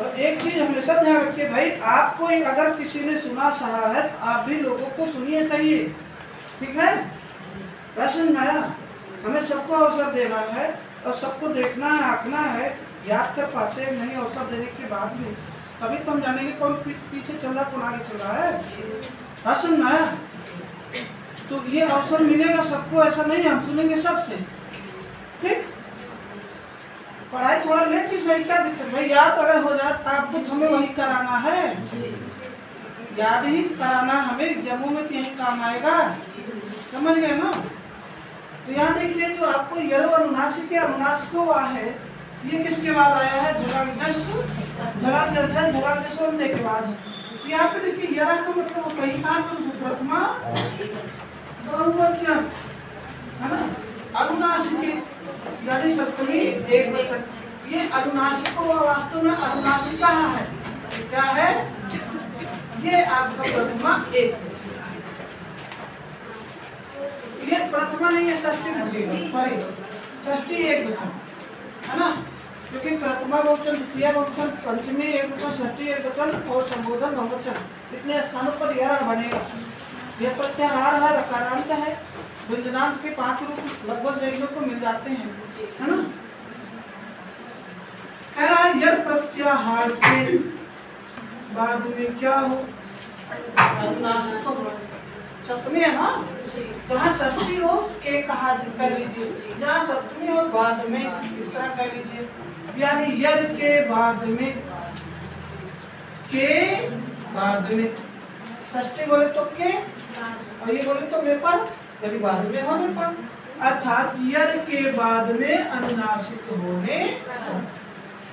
और एक चीज हमेशा ध्यान रखिए भाई, आपको अगर किसी ने सुना सहा है तो आप भी लोगों को सुनिए, सही है, ठीक है। वैसे हमें सबको अवसर देना है और सबको देखना है, आंकना है, याद कर पाते नहीं अवसर देने के बाद भी, तभी तो हम जानेंगे कौन पीछे चल रहा, कौन आगे चल रहा है। सुनना तो ये अवसर मिलेगा सबको, ऐसा नहीं है हम सुनेंगे सबसे, ठीक। पढ़ाई थोड़ा लेट ही सही, क्या दिक्कत भाई, याद अगर हो जाए तो आपको तो हमें वही कराना है, याद ही कराना हमें एग्जामों में, यही काम आएगा, समझ गए ना। तो यहाँ देखिए जो आपको यरो अनुनासिक के अनुनासिक हुआ है, ये किसके बाद आया है, झलाजस बनने के बाद है। यहाँ पे देखिए यरा का मतलब कहीं प्रथमा बहुवचन है ना, अनुनासिक यानी सप्तमी एक वचन। ये अनुनासिक वास्तव में अनुनासिका है, क्या है, ये आपका प्रथमा एक, ये प्रथमा नहीं है, षष्ठी एक वचन है ना, क्योंकि प्रथमा बहुवचन, द्वितीय बहुवचन, पंचमी एक वचन, षष्ठी एक वचन और संबोधन बहुवचन, इतने स्थानों पर यह बनेगा। यह प्रत्याहार है, रकारांत है, व्यंजनांत के 5 रूप लगभग देखने को मिल जाते हैं, है ना। कह रहा है यह प्रत्याहार के बाद में क्या हो, सप्तमी है ना, जहाँ षष्ठी हो के कहा कर लीजिए, जहाँ सप्तमी हो बाद में इस तरह कर लीजिए, यानी यर के बाद में, के बाद में, षष्ठी बोले तो के और ये बोले तो में पर, यदि बाद में होने पर, अर्थात यर के बाद में अनुनासिक होने।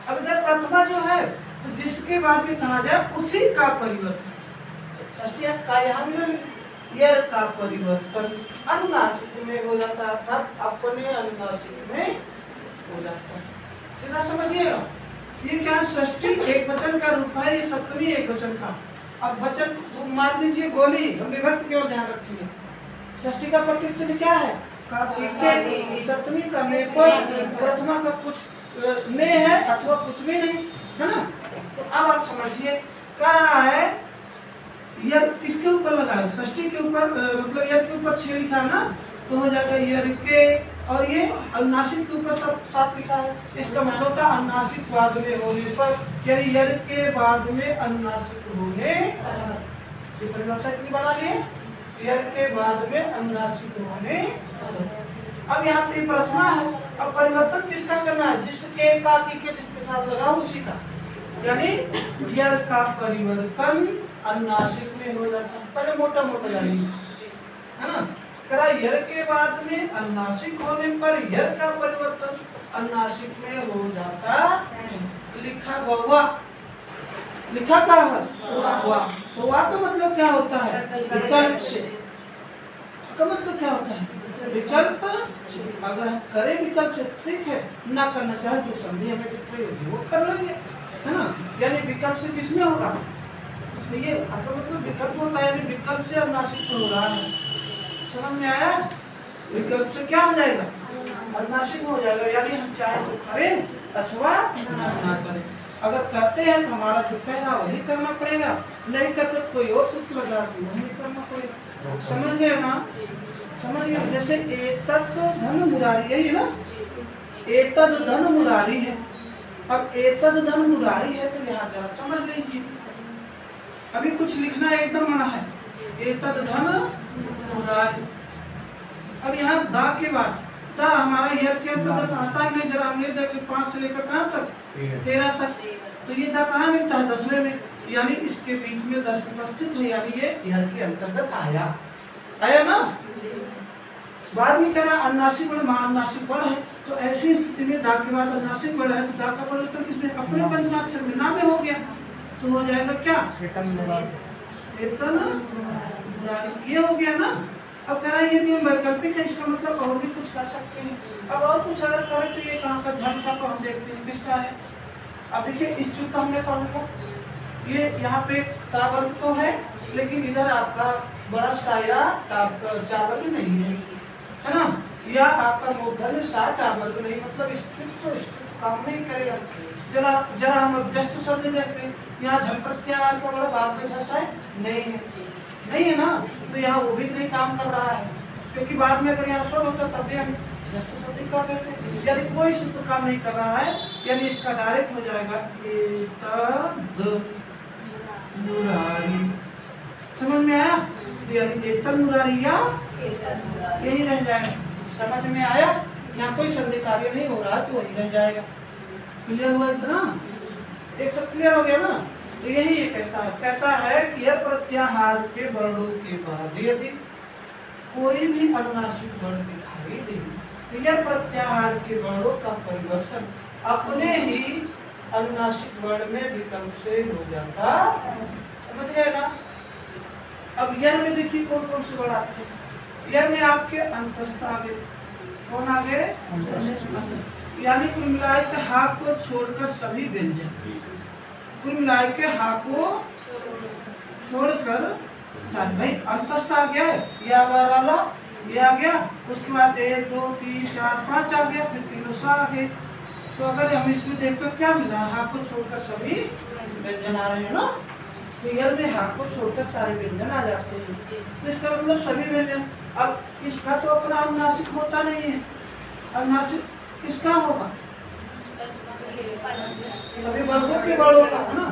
अब इधर प्रथमा जो है तो जिसके बाद में कहा जाए उसी का परिवर्तन, षष्ठी का यहाँ मिले यर का परिवर्तन अनुनासिक में हो जाता है, अर्थात अपने अनुनासिक में हो जाता है, सीधा समझिएगा। ये क्या षष्ठी एक वचन का रूप है, ये सप्तमी एक वचन का। अब वचन मान लीजिए गोली, हम विभक्ति केवल ध्यान रखिए, षष्ठी का प्रतिचिह्न क्या है, सप्तमी का में पर, प्रथमा का कुछ में है अथवा कुछ भी नहीं, है ना। तो अब आप समझिए क्या रहा है, यर किसके ऊपर लगा है, षष्ठी के ऊपर, मतलब यर के ऊपर 6 लिखा है ना, तो हो जाएगा यर के, और ये अनुनासिक के ऊपर सब 7 लिखा है, इसका मतलब था अनुनासिक बाद में होने पर, यानी यर के बाद में अनुनासिक होने, ये परिभाषा इतनी बना लिए, यर के बाद में अनुनासिक होने। अब यहाँ पे प्रथमा है, अब परिवर्तन किसका करना है, जिसके का के जिसके साथ लगा उसी का, यानी यर का परिवर्तन अनुनासिक में हो जाता है, पहले मोटा मोटा जानिए, है ना। करा यर के बाद में अनुनासिक होने पर यर का परिवर्तन अनुनासिक में हो जाता, लिखा हुआ, लिखा का हुआ, तो वा का मतलब क्या होता है, विकल्प से, का मतलब क्या होता है, विकल्प। अगर हम करें विकल्प से ठीक है, ना करना चाहे जो संधि हमें दिख रही होगी वो कर लेंगे, है ना। यानी विकल्प से किसमें होगा, तो ये आपका मतलब विकल्प होता है, यानी विकल्प से अनुनासिक हो रहा है, समझ में आया। विकल्प से क्या हो जाएगा, अनुनासिक हो जाएगा, यानी हम चाहे तो करें अथवा ना करें। अगर करते हैं तो हमारा जो कहना वही करना पड़ेगा, नहीं करते कोई और सूत्र लगा के वही करना पड़ेगा, समझ गए ना, समझ गए। जैसे एतत् धन मुरारी, यही है ना, एतद् धन मुरारी है, अब एतद् धन मुरारी है तो यहाँ जरा समझ लीजिए, अभी कुछ लिखना एकदम मना है, एतद् धन मुरारी। अब यहाँ दा के बाद दा हमारा यर के अंतर्गत आता ही नहीं, जरा हम ये देख 5 से लेकर कहाँ तक, 13 तक, तो ये दा कहाँ मिलता है, 10वें में, यानी इसके बीच में 10 उपस्थित है, यानी ये यर के अंतर्गत आया, आया ना। बाद में कह रहा अनुनासिक बड़ महानुनासिक बड़ है, तो ऐसी स्थिति में दा के बाद अनुनासिक बड़ है तो दा का परिवर्तन किसमें, अपने पंचमाक्षर में ना में हो गया, तो हो जाएगा क्या, ये हो गया ना। अब कह रहा है ये नियम वैकल्पिक है, इसका मतलब और भी कुछ कर सकते हैं। अब और कुछ अगर करें तो ये कहाँ का झट था, तो हम देखते हैं किसका है। अब देखिए इस चूक का हमने पढ़ लिया, ये यहाँ पे टावर तो है, लेकिन इधर आपका बड़ा साया चावल नहीं है, है ना। या आपका मूर्धन्य 60 वर्ग नहीं, मतलब स्थित काम नहीं करेगा। जरा जरा हम अब जस्ट शब्द देखते हैं, यहाँ झल प्रत्याहार का बड़ा बाद में झस है नहीं है, नहीं है ना, तो यहाँ वो भी नहीं काम कर रहा है, क्योंकि बाद में अगर यहाँ स्वर होता तब भी हम जस्ट शब्द कर देते, यानी कोई सूत्र काम नहीं कर रहा है, यानी इसका डायरेक्ट हो जाएगा एतद मुरारी। समझ में आया? यानी एतद मुरारी या यही रह जाएगा। समझ में आया? यहाँ कोई संधि कार्य नहीं हो रहा तो वही रह जाएगा। क्लियर हुआ इतना? एक सब क्लियर हो गया ना? तो यही ये कहता है कि यह प्रत्याहार के वर्णों के बाद यदि कोई भी अनुनासिक वर्ण दिखाई दे तो यह प्रत्याहार के वर्णों का परिवर्तन अपने ही अनुनासिक वर्ण में विकल्प से हो जाता। समझ गए ना? अब यह में देखिए कौन कौन से वर्ण आते हैं। यह में आपके अंतस्थ आगे, कौन आगे? यानी कुल मिलाए के हा को छोड़कर सभी व्यंजन, कुल मिलाए के हा को छोड़कर सारे, भाई अंतस्थ आ गया, या वाला ये आ गया, उसके बाद 1 2 3 4 5 आ गया, फिर तीनों सा आ गए। तो अगर हम इसमें देखते तो क्या मिला? हा को छोड़कर सभी व्यंजन आ रहे हैं ना, क्लियर में हा को छोड़कर सारे व्यंजन आ जाते हैं, तो इसका मतलब सभी व्यंजन। अब इसका तो अपना अनुनासिक होता नहीं है, अनुनासिक किसका होगा? सभी वर्गों के वर्णों का है ना,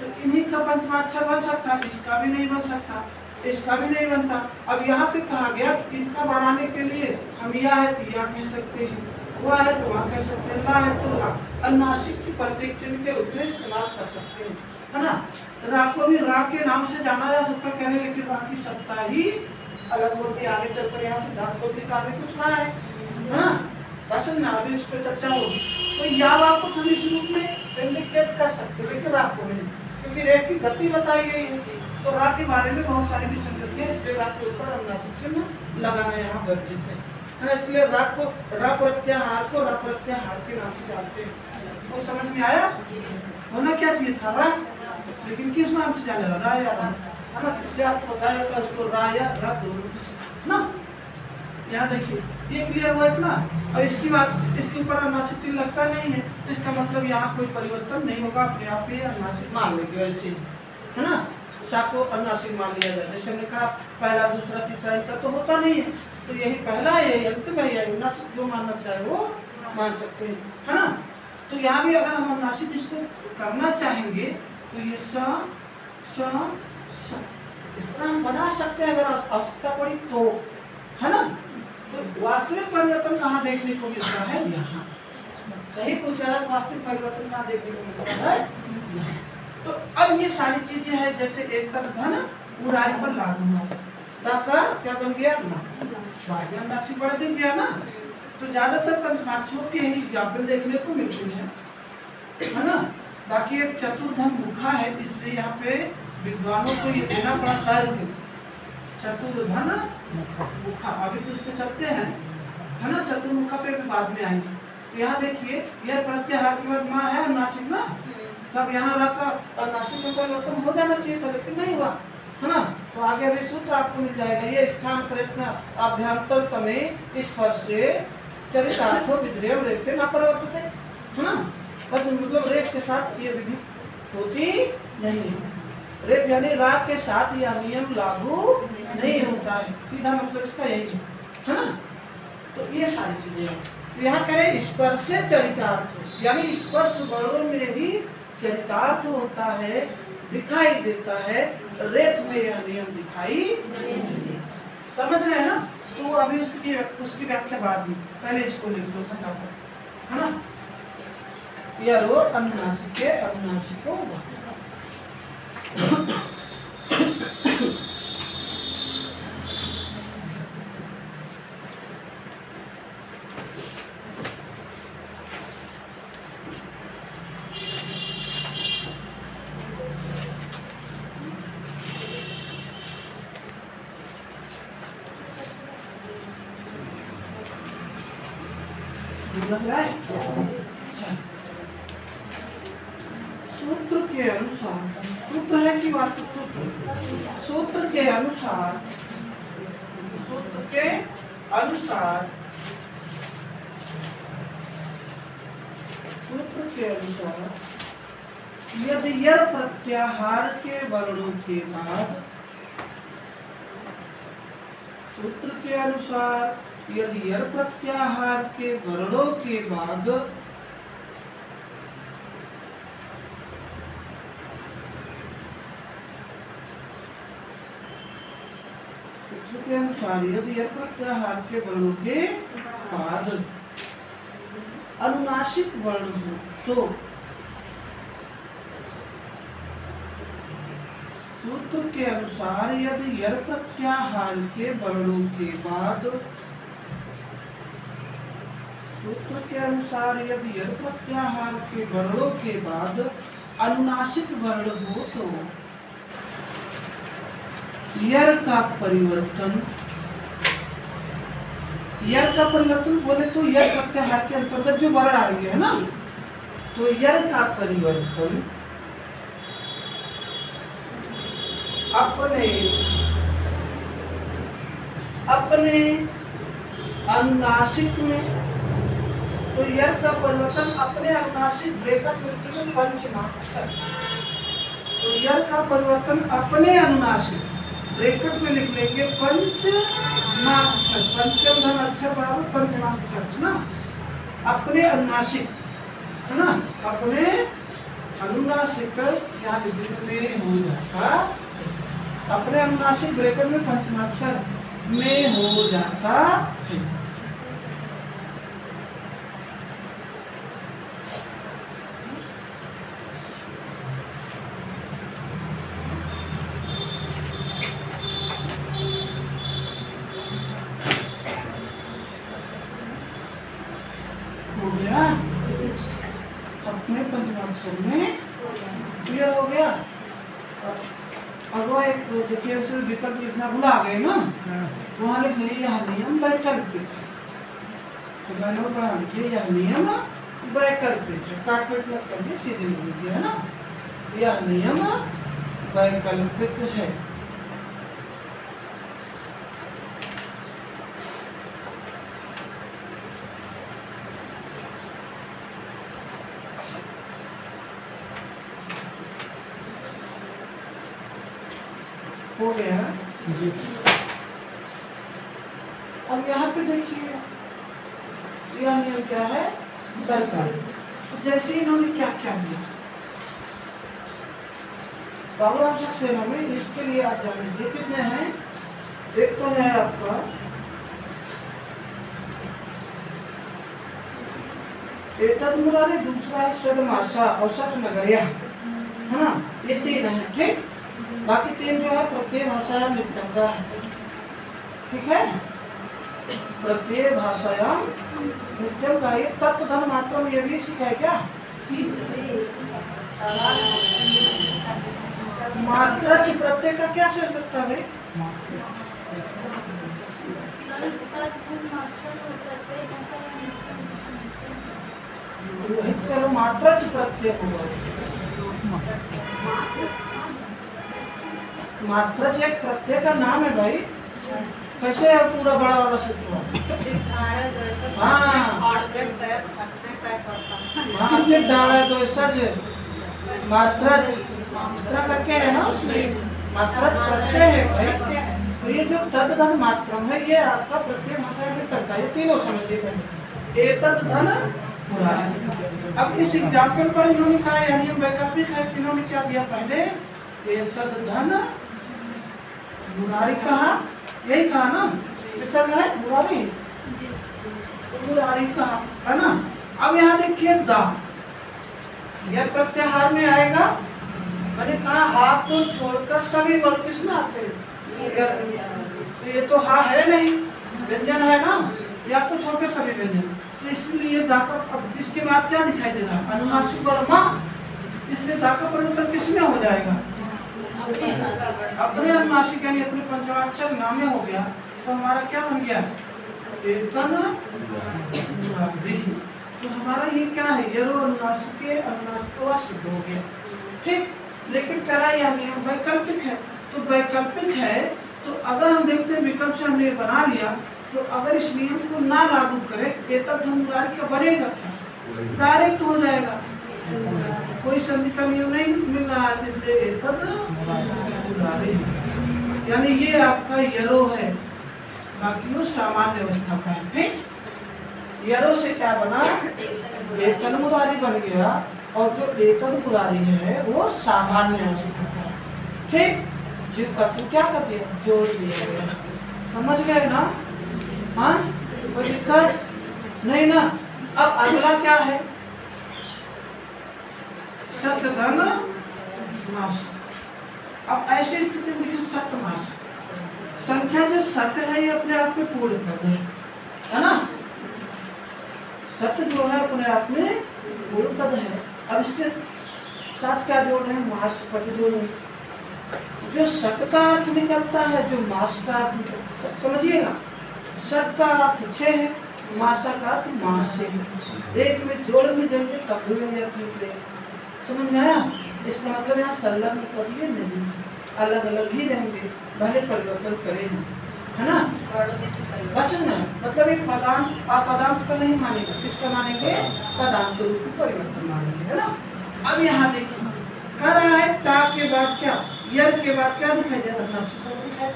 तो इन्हीं का पंचमाक्षर बन सकता है, इसका भी नहीं बन सकता, इसका भी नहीं बनता। अब यहाँ पे कहा गया इनका बढ़ाने के लिए हम या है तो या कह सकते हैं, वह है तो वहाँ कह सकते हैं, ला है तो अनुनासिक की प्रत्येक चिन्ह के रूप में इस्तेमाल कर सकते हैं, है ना। रा को भी रा के नाम से जाना जा सकता कहने, लेकिन रा की सत्ता ही अलग होती है। आगे चलकर यहाँ सिद्धांत को निकालने कुछ रहा है ना, बस ना अभी उस पर चर्चा होगी। तो या रा को हम इस रूप में इंडिकेट कर सकते हैं, लेकिन रा को नहीं, क्योंकि रेख की गति बताई गई है, तो रा के बारे में बहुत सारी विसंगतियां, इसलिए रा के ऊपर अनुनासिक चिन्ह लगाना यहाँ वर्जित है, इसलिए रा को रा प्रत्याहार को रा प्रत्याहार के नाम से जानते हैं। वो समझ में आया? होना क्या चाहिए था? रा, लेकिन किस नाम से जाने रा या रा, है ना, इसलिए आपको बताया था उसको रा या रा दोनों ना। यहाँ देखिए ये क्लियर हुआ इतना। और इसकी बात, इसके ऊपर अनुनासिक चिन्ह लगता नहीं है, तो इसका मतलब यहाँ कोई परिवर्तन नहीं होगा, अपने आप ही अनुनासिक मान लेंगे वैसे, है ना। सा को अनुनासिक मान लिया जाए, जैसे हमने कहा पहला दूसरा तीसरा इनका तो होता नहीं है, तो यही पहला है, अंतिम है, या अनुनासिक जो मानना चाहे वो मान सकते हैं, है ना। तो यहाँ भी अगर हम अनुनासिक इसको करना चाहेंगे तो ये सा सा सा इस तरह हम बना सकते हैं अगर आवश्यकता पड़ी तो, है ना। तो वास्तविक परिवर्तन कहाँ देखने को मिलता है? यहाँ। सही पूछा है, वास्तविक परिवर्तन कहाँ देखने को मिलता है? यहाँ। तो अब ये सारी चीजें हैं, जैसे एक तरफ धन मुरारी पर लागू हुआ, दा का क्या बन गया? ना राशि बढ़ गया ना। तो ज्यादातर पंचमाक्षरों के ही एग्जाम्पल देखने को मिलती है ना। बाकी एक चतुर्धन मुखा है, इसलिए यहाँ पे विद्वानों को ये देना पड़ा तर्क, चतुर्धन मुखा। अभी तो उस पर चलते हैं, है ना, चतुर्मुखा पे भी बाद में आएंगे। तो यहाँ देखिए यह प्रत्याहार के बाद माँ है अनुनासिक ना, तब यहाँ रखा अनुनासिक में परिवर्तन हो जाना चाहिए था, लेकिन नहीं हुआ, है ना। तो आगे अभी सूत्र आपको मिल जाएगा, ये स्थान प्रयत्न अभ्यंतर तमें स्पर्श से चरितार्थो विद्रेव रेखते न परिवर्तित, है ना। बस मतलब रेख के साथ ये विधि होती नहीं है, रेख यानी राग के साथ यह नियम लागू नहीं होता है, सीधा मतलब इसका यही है ना। तो ये सारी चीजें हैं। तो यहाँ करें स्पर्श से चरितार्थ, यानी स्पर्श वर्णों में ही चरितार्थ होता है, दिखाई देता है, रेख में यह नियम दिखाई समझ रहे हैं ना। तो अभी उसकी व्याख्या बाद में, पहले इसको लिख दो फटाफट, है ना। यह रो अनुनासिक के अनुनासिको सूत्र के अनुसार, सूत्र है कि वास्तु सूत्र के अनुसार, सूत्र के अनुसार के अनुसार यदि यर प्रत्याहार के वर्णों के बाद, सूत्र के अनुसार यदि यर प्रत्याहार के वर्णों के बाद सूत्र के अनुसार यदि यर प्रत्याहार के वर्णों के बाद अनुनासिक वर्ण हो तो सूत्र के अनुसार यदि यर प्रत्याहार के वर्णों के बाद, सूत्र के अनुसार यदि यर प्रत्याहार के वर्णों के बाद अनुनासिक वर्ण हो तो यर का परिवर्तन, यर का परिवर्तन बोले तो यर प्रत्याहार के अंतर्गत जो वर्ण आएंगे है ना, तो यर का परिवर्तन अपने अनुनासिक में, तो यर का परिवर्तन अपने अनुनासिक ब्रेकअप में पंचमाक्षर, तो यर का परिवर्तन अपने अनुनासिक ब्रेकअप में लिख लेंगे पंचमाक्षर, पंचम धन अक्षर बराबर पंचमाक्षर ना, अपने अनुनासिक है ना, अपने अनुनासिक यहाँ लिखने में हो जाता, अपने अनुनासिक ब्रेकअप में पंचमाक्षर में हो जाता है। हो गया अपने पंचमाक्षर में क्लियर हो गया। अगवा एक देखिए विकल्प लिखना भुला गए ना, वहाँ लिख लीजिए यह नियम वैकल्पिक, तो मैंने पढ़ा लीजिए यह नियम वैकल्पिक है, काटपीट मत करके सीधे लिख लीजिए है ना, यह नियम वैकल्पिक है। हो गया जी। अब यहाँ पे देखिए यह नियम क्या है, वैकल्पिक। जैसे इन्होंने क्या क्या दिया बाबूराम सेना में, इसके लिए आप जान लीजिए कितने हैं। एक तो है आपका एतद मुरारी, दूसरा है सदमाशा और सट नगरिया है ना, ये तीन है ठीक। बाकी तीन जो है प्रत्यय भाषायाम नित्यम का है, ठीक है, प्रत्यय भाषायाम नित्यम का। ये तत्व धन मात्र में ये भी सीखा क्या, मात्रा च प्रत्यय का क्या से सकता है, रोहित करो मात्रा च प्रत्यय होगा, मात्रा च एक प्रत्यय का नाम है भाई। कैसे है पूरा बड़ा वाला सूत्र, डाला तो ऐसा मात्रा मात्रा करके है ना, उसमें मात्रा प्रत्यय है भाई। तो ये जो तद धन मात्रम है ये आपका प्रत्यय भाषा में करता है, ये तीनों समझिए। एतद धन मुरारी। अब इस एग्जाम्पल पर इन्होंने कहा यानी हम वैकल्पिक है, इन्होंने क्या दिया पहले, एतद धन मुरारी कहा, यही कहा ना, ऐसा है मुरारी, मुरारी कहा है ना। अब यहाँ देखिए दा, यह प्रत्याहार में आएगा, मैंने कहा हा को छोड़कर सभी वर्ग किसमें आते हैं, ये तो हा है नहीं, व्यंजन है ना, या को छोड़कर सभी व्यंजन, तो इसलिए दा का, अब इसके बाद क्या दिखाई दे रहा है, अनुनासिक वर्ण माँ, इसलिए दा का परिवर्तन किसमें हो जाएगा, अपने अनुनासिक यानी अपने पंचमाक्षर नाम में हो गया। तो हमारा क्या बन गया, एतन मुरारी। तो हमारा ये क्या है, यरो अनुनासिक के अनुनासिक सिद्ध हो गया ठीक। लेकिन करा या नियम वैकल्पिक है, तो वैकल्पिक है तो अगर हम देखते हैं विकल्प से हमने बना लिया, तो अगर इस नियम को ना लागू करें एतद धन मुरारी का बनेगा क्या, डायरेक्ट हो जाएगा। कोई संधि का नियम नहीं मिल रहा है, इसलिए एतद मुरारी, यानी ये आपका यरो है, बाकी वो सामान्य अवस्था का है। ठीक, यरो से क्या बना, एकल मुरारी बन गया, और जो एकल मुरारी है वो सामान्य अवस्था का है। ठीक, जो तत्व क्या कर दिया, जोड़ दिया गया, समझ गए ना? हाँ, कोई दिक्कत नहीं ना? अब अगला क्या है, सत्य धन नाश। अब ऐसी स्थिति में सत्य नाश, संख्या जो सत्य है ये अपने आप में पूर्ण पद है ना? सत्य जो है अपने आप में पूर्ण पद है। अब इसके साथ क्या जोड़ रहे हैं, मास पद जोड़ रहे हैं। जो सत्य का अर्थ निकलता है, जो मास का अर्थ, समझिएगा, सत्य का अर्थ 6 है, मासा का अर्थ मास है, एक में जोड़ भी देंगे तब भी निकले। समझ में आया? इसका मतलब यहाँ संलग्न करिए नहीं, अलग अलग ही रहेंगे, भले परिवर्तन करेंगे, है ना? बस ना, मतलब ये पदांत अपदांत का नहीं मानेगा, किसका मानेंगे, पदांत रूप परिवर्तन मानेंगे, है ना? अब यहाँ देखिए कह रहा है ता के बाद क्या, यर के बाद क्या दिखाई दे रहा है,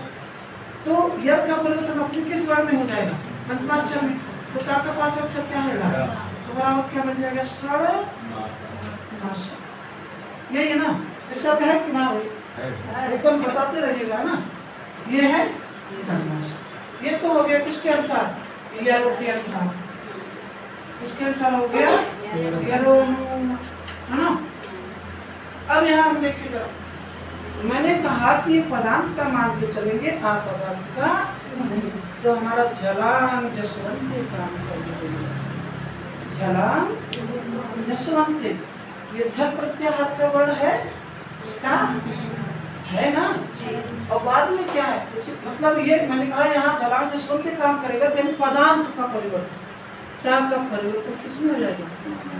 तो यर का परिवर्तन अपने किस वर्ण में हो जाएगा, पंचमाक्षर में, तो ता का पांचवा अक्षर क्या है, तो बराबर क्या बन जाएगा, सड़ मास। यही है ना, ऐसा है कि ना, एकदम बताते रहिएगा ना। ये है समास, ये तो हो गया किसके अनुसार, यरो के अनुसार, किसके अनुसार हो गया, यरो, है ना? अब यहाँ हम देखिएगा, मैंने कहा कि पदांत का मान के चलेंगे, आप पदांत का नहीं, तो हमारा जलांग जसवंत काम कर, जलांग जसवंत, ये झल प्रत्याहार का वर्ण है क्या, है ना? और बाद में क्या है, मतलब ये मैंने कहा यहाँ जलांग जसवंत काम करेगा, तो पदांत का परिवर्तन, टा का परिवर्तन किसमें हो जाएगा,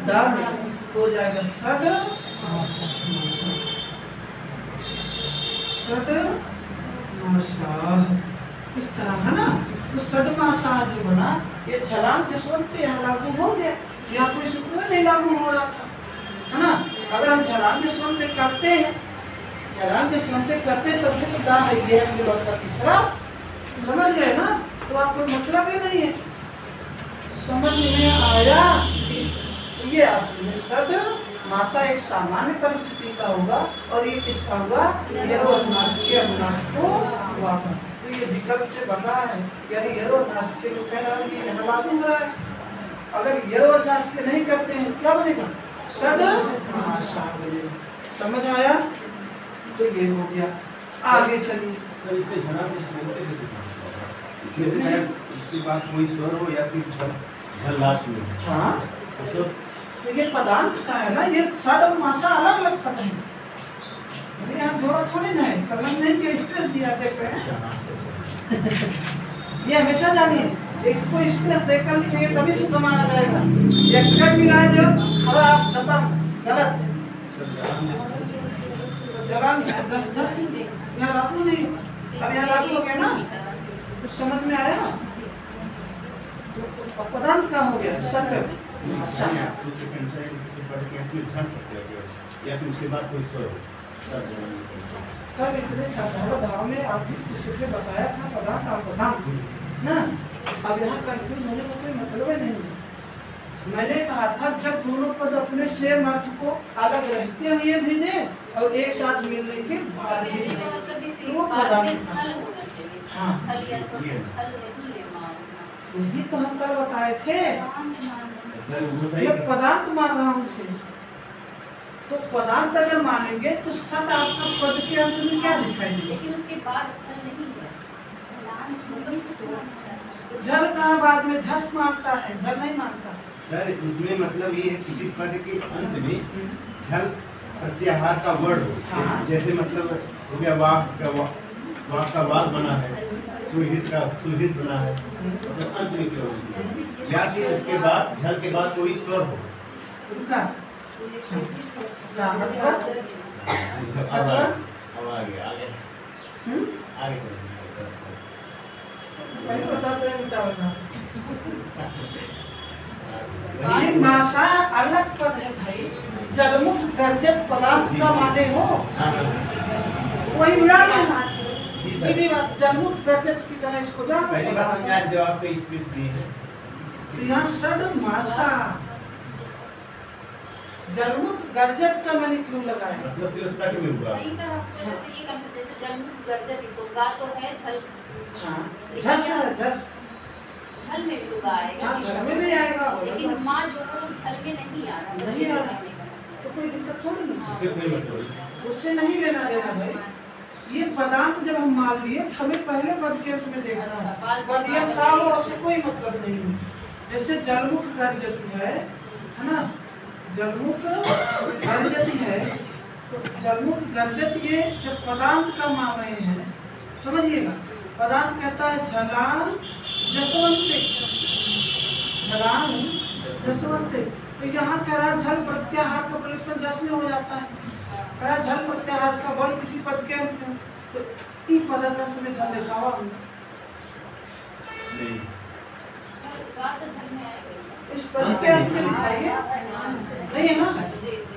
डा में, तो हो जाएगा सड इस तरह, है ना? तो सडमासा जो बना, ये झलांग जसवंत यहाँ लागू हो गया, यहाँ कोई सूत्र नहीं लागू हो रहा था, है ना? अगर हम झलांग जसवंत करते हैं, झलांग जसवंत करते हैं, तब तो दा है, ये है का तीसरा, समझ गए ना? तो आपको मतलब ही नहीं है, समझ में आया? ये आपने सद मासा एक सामान्य परिस्थिति का होगा, और ये किसका होगा, यरो अनुनासिक के अनुनासिक को वापस, तो ये विकल्प से बन रहा है, यानी यरो अनुनासिक के जो कह रहा है ये यहाँ लागू हो रहा है। अगर यरो अनुनासिक नहीं करते हैं क्या बनेगा, सद मासा बनेगा। समझ आया? तो ये हो गया, आगे चलिए। सर इसके झना को सुनते हैं, इसके बाद कोई स्वर हो या फिर झल लास्ट में, हाँ, तो ये पदांत का है ना, ये सड और मासा अलग अलग पद है, यहाँ थोड़ा थोड़ी ना है, समझ नहीं के स्ट्रेस दिया देख रहे हैं। ये हमेशा जानिए, इसको स्ट्रेस देकर लिखेंगे तभी शुद्ध माना जाएगा, एक मिनट मिलाए दो खराब खत्म गलत, जवाब 10 यहाँ लागू नहीं, अब यहाँ लागू हो गया ना, कुछ समझ में आया ना? पदांत का हो गया सत्य, या फिर उसके बाद कोई स्वर हो, कब इतने साधारण भाव में आपने किसी को बताया था पदार्थ आप पदार्थ ना, अब यहाँ कंफ्यूज होने का कोई मतलब ही नहीं है। मैंने कहा था जब दोनों पद अपने सेम अर्थ को अलग रहते हुए भी दे और एक साथ मिलने के बाद भी दे, तो वो पदार्थ था। हाँ, यही तो हम कल बताए थे, मैं पदार्थ मान रहा हूँ उसे, तो पदार्थ अगर मानेंगे तो सत आपका पद के अंत में क्या दिखाई देगा, लेकिन उसके बाद नहीं है, जल कहाँ बाद में झस मांगता है, जल नहीं मांगता सर। उसमें मतलब ये है किसी पद के अंत में झल प्रत्याहार का वर्ड हो, हाँ। जैसे मतलब हो गया वाक का वाक बना है, सुहित का सुहित बना है, तो अंत में क्या होगी, या फिर उसके बाद झल के बाद कोई स्वर हो, उनका क्या मतलब अब आगे आगे आगे पहले बताते हैं बताओ ये मासा अलग पद है भाई, जलमुख गर्जत पदार्थ का माने हो, हाँ, वही विराट है। जी सर। सीधी बात, जलमुख गर्जत की तरह इसको जानो। पहली बार समझ में आया जब आपको स्पेस दी है। तो यहाँ सड मासा जलमुख गर्जत का मैंने क्यों लगाया? मतलब कि सट में हुआ। नहीं सर, आपको जैसे ये करना, जैसे जलमुख गर्जत, तो गा तो है झल, हाँ, झस है, झस। झल में भी तो गा आएगा। हाँ, झल में भी आएगा। लेकिन माँ जो है वो झल में नहीं आ रहा। नहीं आ रहा। तो कोई दिक्कत थोड़ी नहीं, उससे कोई मतलब नहीं। उससे नहीं लेना देना भाई। ये पदार्थ जब हम मान लिए तो हमें पहले पद के अंत में देखना है, पदियम का हो, उससे कोई मतलब नहीं है। जैसे जलमुख गर्जत है ना, जलमुख गर्जत है, तो जलमुख गर्जत ये जब पदार्थ का मान रहे हैं, समझिएगा। पदार्थ कहता है झलान जसवंते, झलान जसवंते। तो यहाँ कह रहा झल प्रत्याहार का परिवर्तन जस में हो जाता है। कह रहा झल प्रत्याहार का बल किसी पद के अंत में, तो ई पद अंत में झल लिखा हुआ नहीं। गा तो झल में आएगा। इस पद के अंत में लिखाइए, नहीं है ना?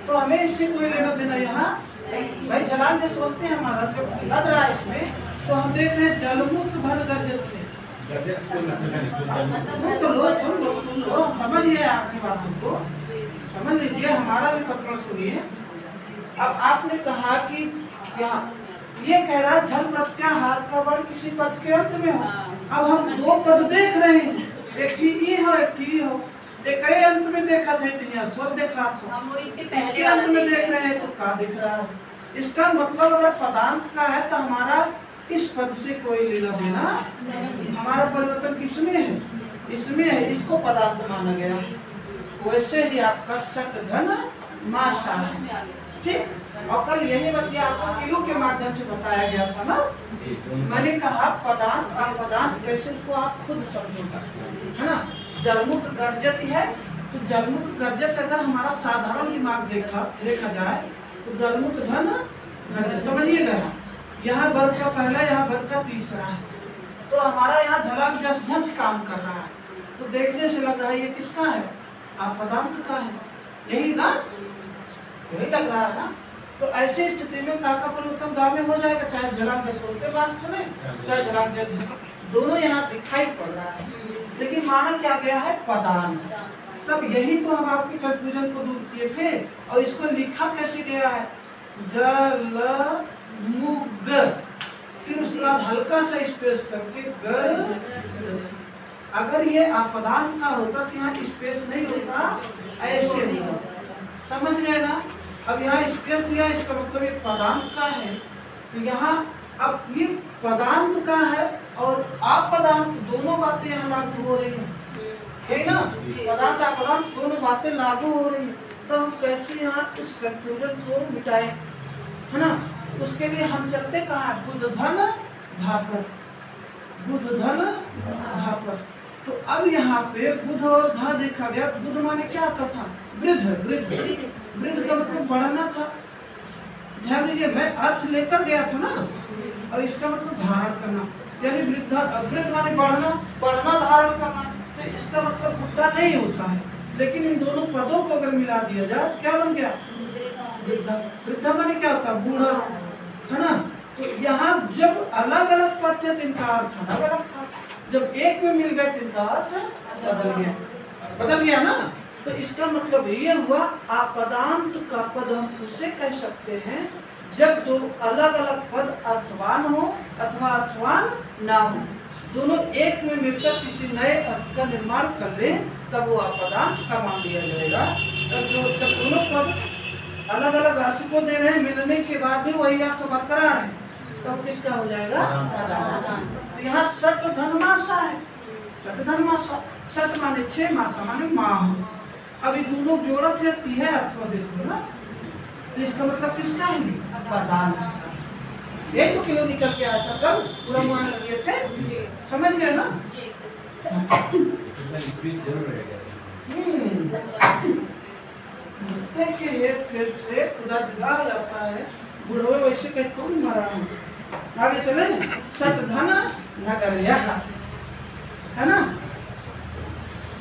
तो हमें इससे कोई लेना देना यहाँ भाई। झलान जसवंते हमारा जब लग रहा है इसमें, तो हम देख रहे हैं जलमुख भर गर्जत में। गर्जत से कोई मतलब नहीं। सुन लो, सुन लो, सुन लो, समझिए आपकी बातों को, समझ लीजिए, हमारा भी प्रश्न सुनिए। अब आपने कहा कि यहाँ ये कह रहा है झल प्रत्याहार का वर्ण किसी पद के अंत में हो। अब हम दो पद देख रहे हैं, एक टी ई हो, एक टी हो। एक अंत में देखा था तो यहाँ स्वर देखा था, हम वो इसके इसके पहले अंत वाला में देख रहे हैं तो का दिख रहा है। इसका मतलब अगर पदार्थ का है तो हमारा इस पद से कोई लेना देना, हमारा परिवर्तन किसमें है? इसमें है, इसको पदार्थ माना गया है। वैसे ही आपका सट धन मासा है, ठीक। और कल यही बतिया आपको किलो के माध्यम से बताया गया था ना। मैंने कहा पदार्थ अपदार्थ कैसे को आप खुद समझोगा, है ना। जलमुख गर्जत है, तो जलमुख गर्जत अगर हमारा साधारण दिमाग देखा जाए तो जलमुख धन गर्जत, समझिएगा। यहाँ वर्ग का पहला, यहाँ वर्ग का तीसरा है, तो हमारा यहाँ झलक जस धस काम कर रहा है। तो देखने से लग रहा है ये किसका है? आप पदार्थ का है, यही ना, यही लग रहा है ना। तो ऐसी स्थिति में का परिवर्तन गा में हो जाएगा, चाहे झलक जस बोलते बात सुने, चाहे झलक जस, दोनों यहाँ दिखाई पड़ रहा है, लेकिन माना क्या गया है? पदार्थ। तब यही तो हम आपके कंफ्यूजन को दूर किए थे। और इसको लिखा कैसे गया है? जल मुग, फिर उसके बाद हल्का सा स्पेस करके गर। अगर ये अपदार्थ का होता तो यहाँ स्पेस नहीं होता, ऐसे होता। समझ गए ना? अब यहाँ स्पेस दिया, इसका मतलब ये पदार्थ का है। तो यहाँ अब ये पदार्थ का है और अपदार्थ, दोनों बातें यहाँ लागू हो रही हैं, है ना। पदार्थ अपदार्थ दोनों बातें लागू हो रही हैं। तो हम कैसे यहाँ इस कंफ्यूजन को मिटाएं, है ना। उसके लिए हम चलते कहाँ? बुध धन धापर, बुध धन धापर। तो अब यहाँ पे बुध और धा देखा गया। बुध माने क्या होता था? वृद्ध, वृद्ध, वृद्ध का मतलब बढ़ना था। ध्यान दीजिए, मैं अर्थ लेकर गया था ना, और इसका मतलब धारण करना, यानी वृद्धा, वृद्ध माने बढ़ना, बढ़ना धारण करना। तो इसका मतलब बुद्धा नहीं होता है, लेकिन इन दोनों पदों को अगर मिला दिया जाए क्या बन गया? वृद्धा। वृद्धा माने क्या होता है? बूढ़ा, है ना। तो यहाँ जब अलग अलग पद थे तो इनका अर्थ अलग अलग था, जब एक में मिल गए तो इनका अर्थ बदल गया, बदल गया ना। तो इसका मतलब ये हुआ अपदांत का पद हम उसे कह सकते हैं जब दो अलग अलग पद अर्थवान हो अथवा अर्थवान ना हो, दोनों एक में मिलकर किसी नए अर्थ का निर्माण कर ले, तब वो अपदांत का मान लिया जाएगा। तब जो जब दोनों पद अलग अलग अर्थ को दे रहे हैं, मिलने के बाद भी वही अर्थ बरकरार है, तब किसका हो जाएगा? पदांत। तो यहाँ सट धन मासा है, सट धन मासा। सट माने 6, मासा माने माह। अभी दोनों जोड़त है अर्थवा देखो ना, तो इसका मतलब किसका है? पदांत। ये तो किलो निकल के आया था कल, पूरा मान लिए थे, समझ गए ना। कि ये फिर से खुदा दिला जाता है, बुढ़वे वैसे कहीं कौन मरा है। आगे चले, सट धन नगर यह, है ना,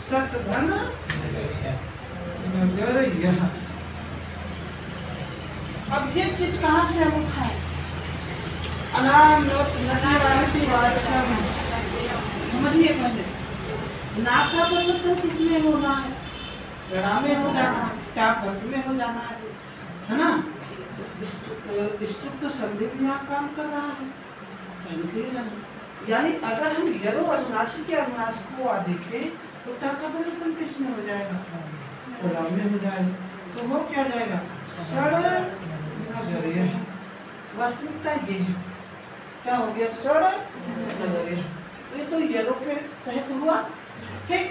सट धन नगर यह। ये चीज कहाँ से हम उठाए? अनाम समझिए पहले, नाक का परिवर्तन किसमें होना है? गड़ा में हो जाना है, क्या फर्क में हो जाना है ना? तो संधि भी यहाँ काम कर रहा है। यानी अगर हम यरो अनुनासिक के अनुनासिक को देखें तो क्या का परिवर्तन किसमें हो जाएगा? गड़ा में हो जाएगा। तो वो क्या जाएगा? सड़। वास्तविकता ये है, क्या हो गया? सड़। ये तो यरो के तहत हुआ, ठीक।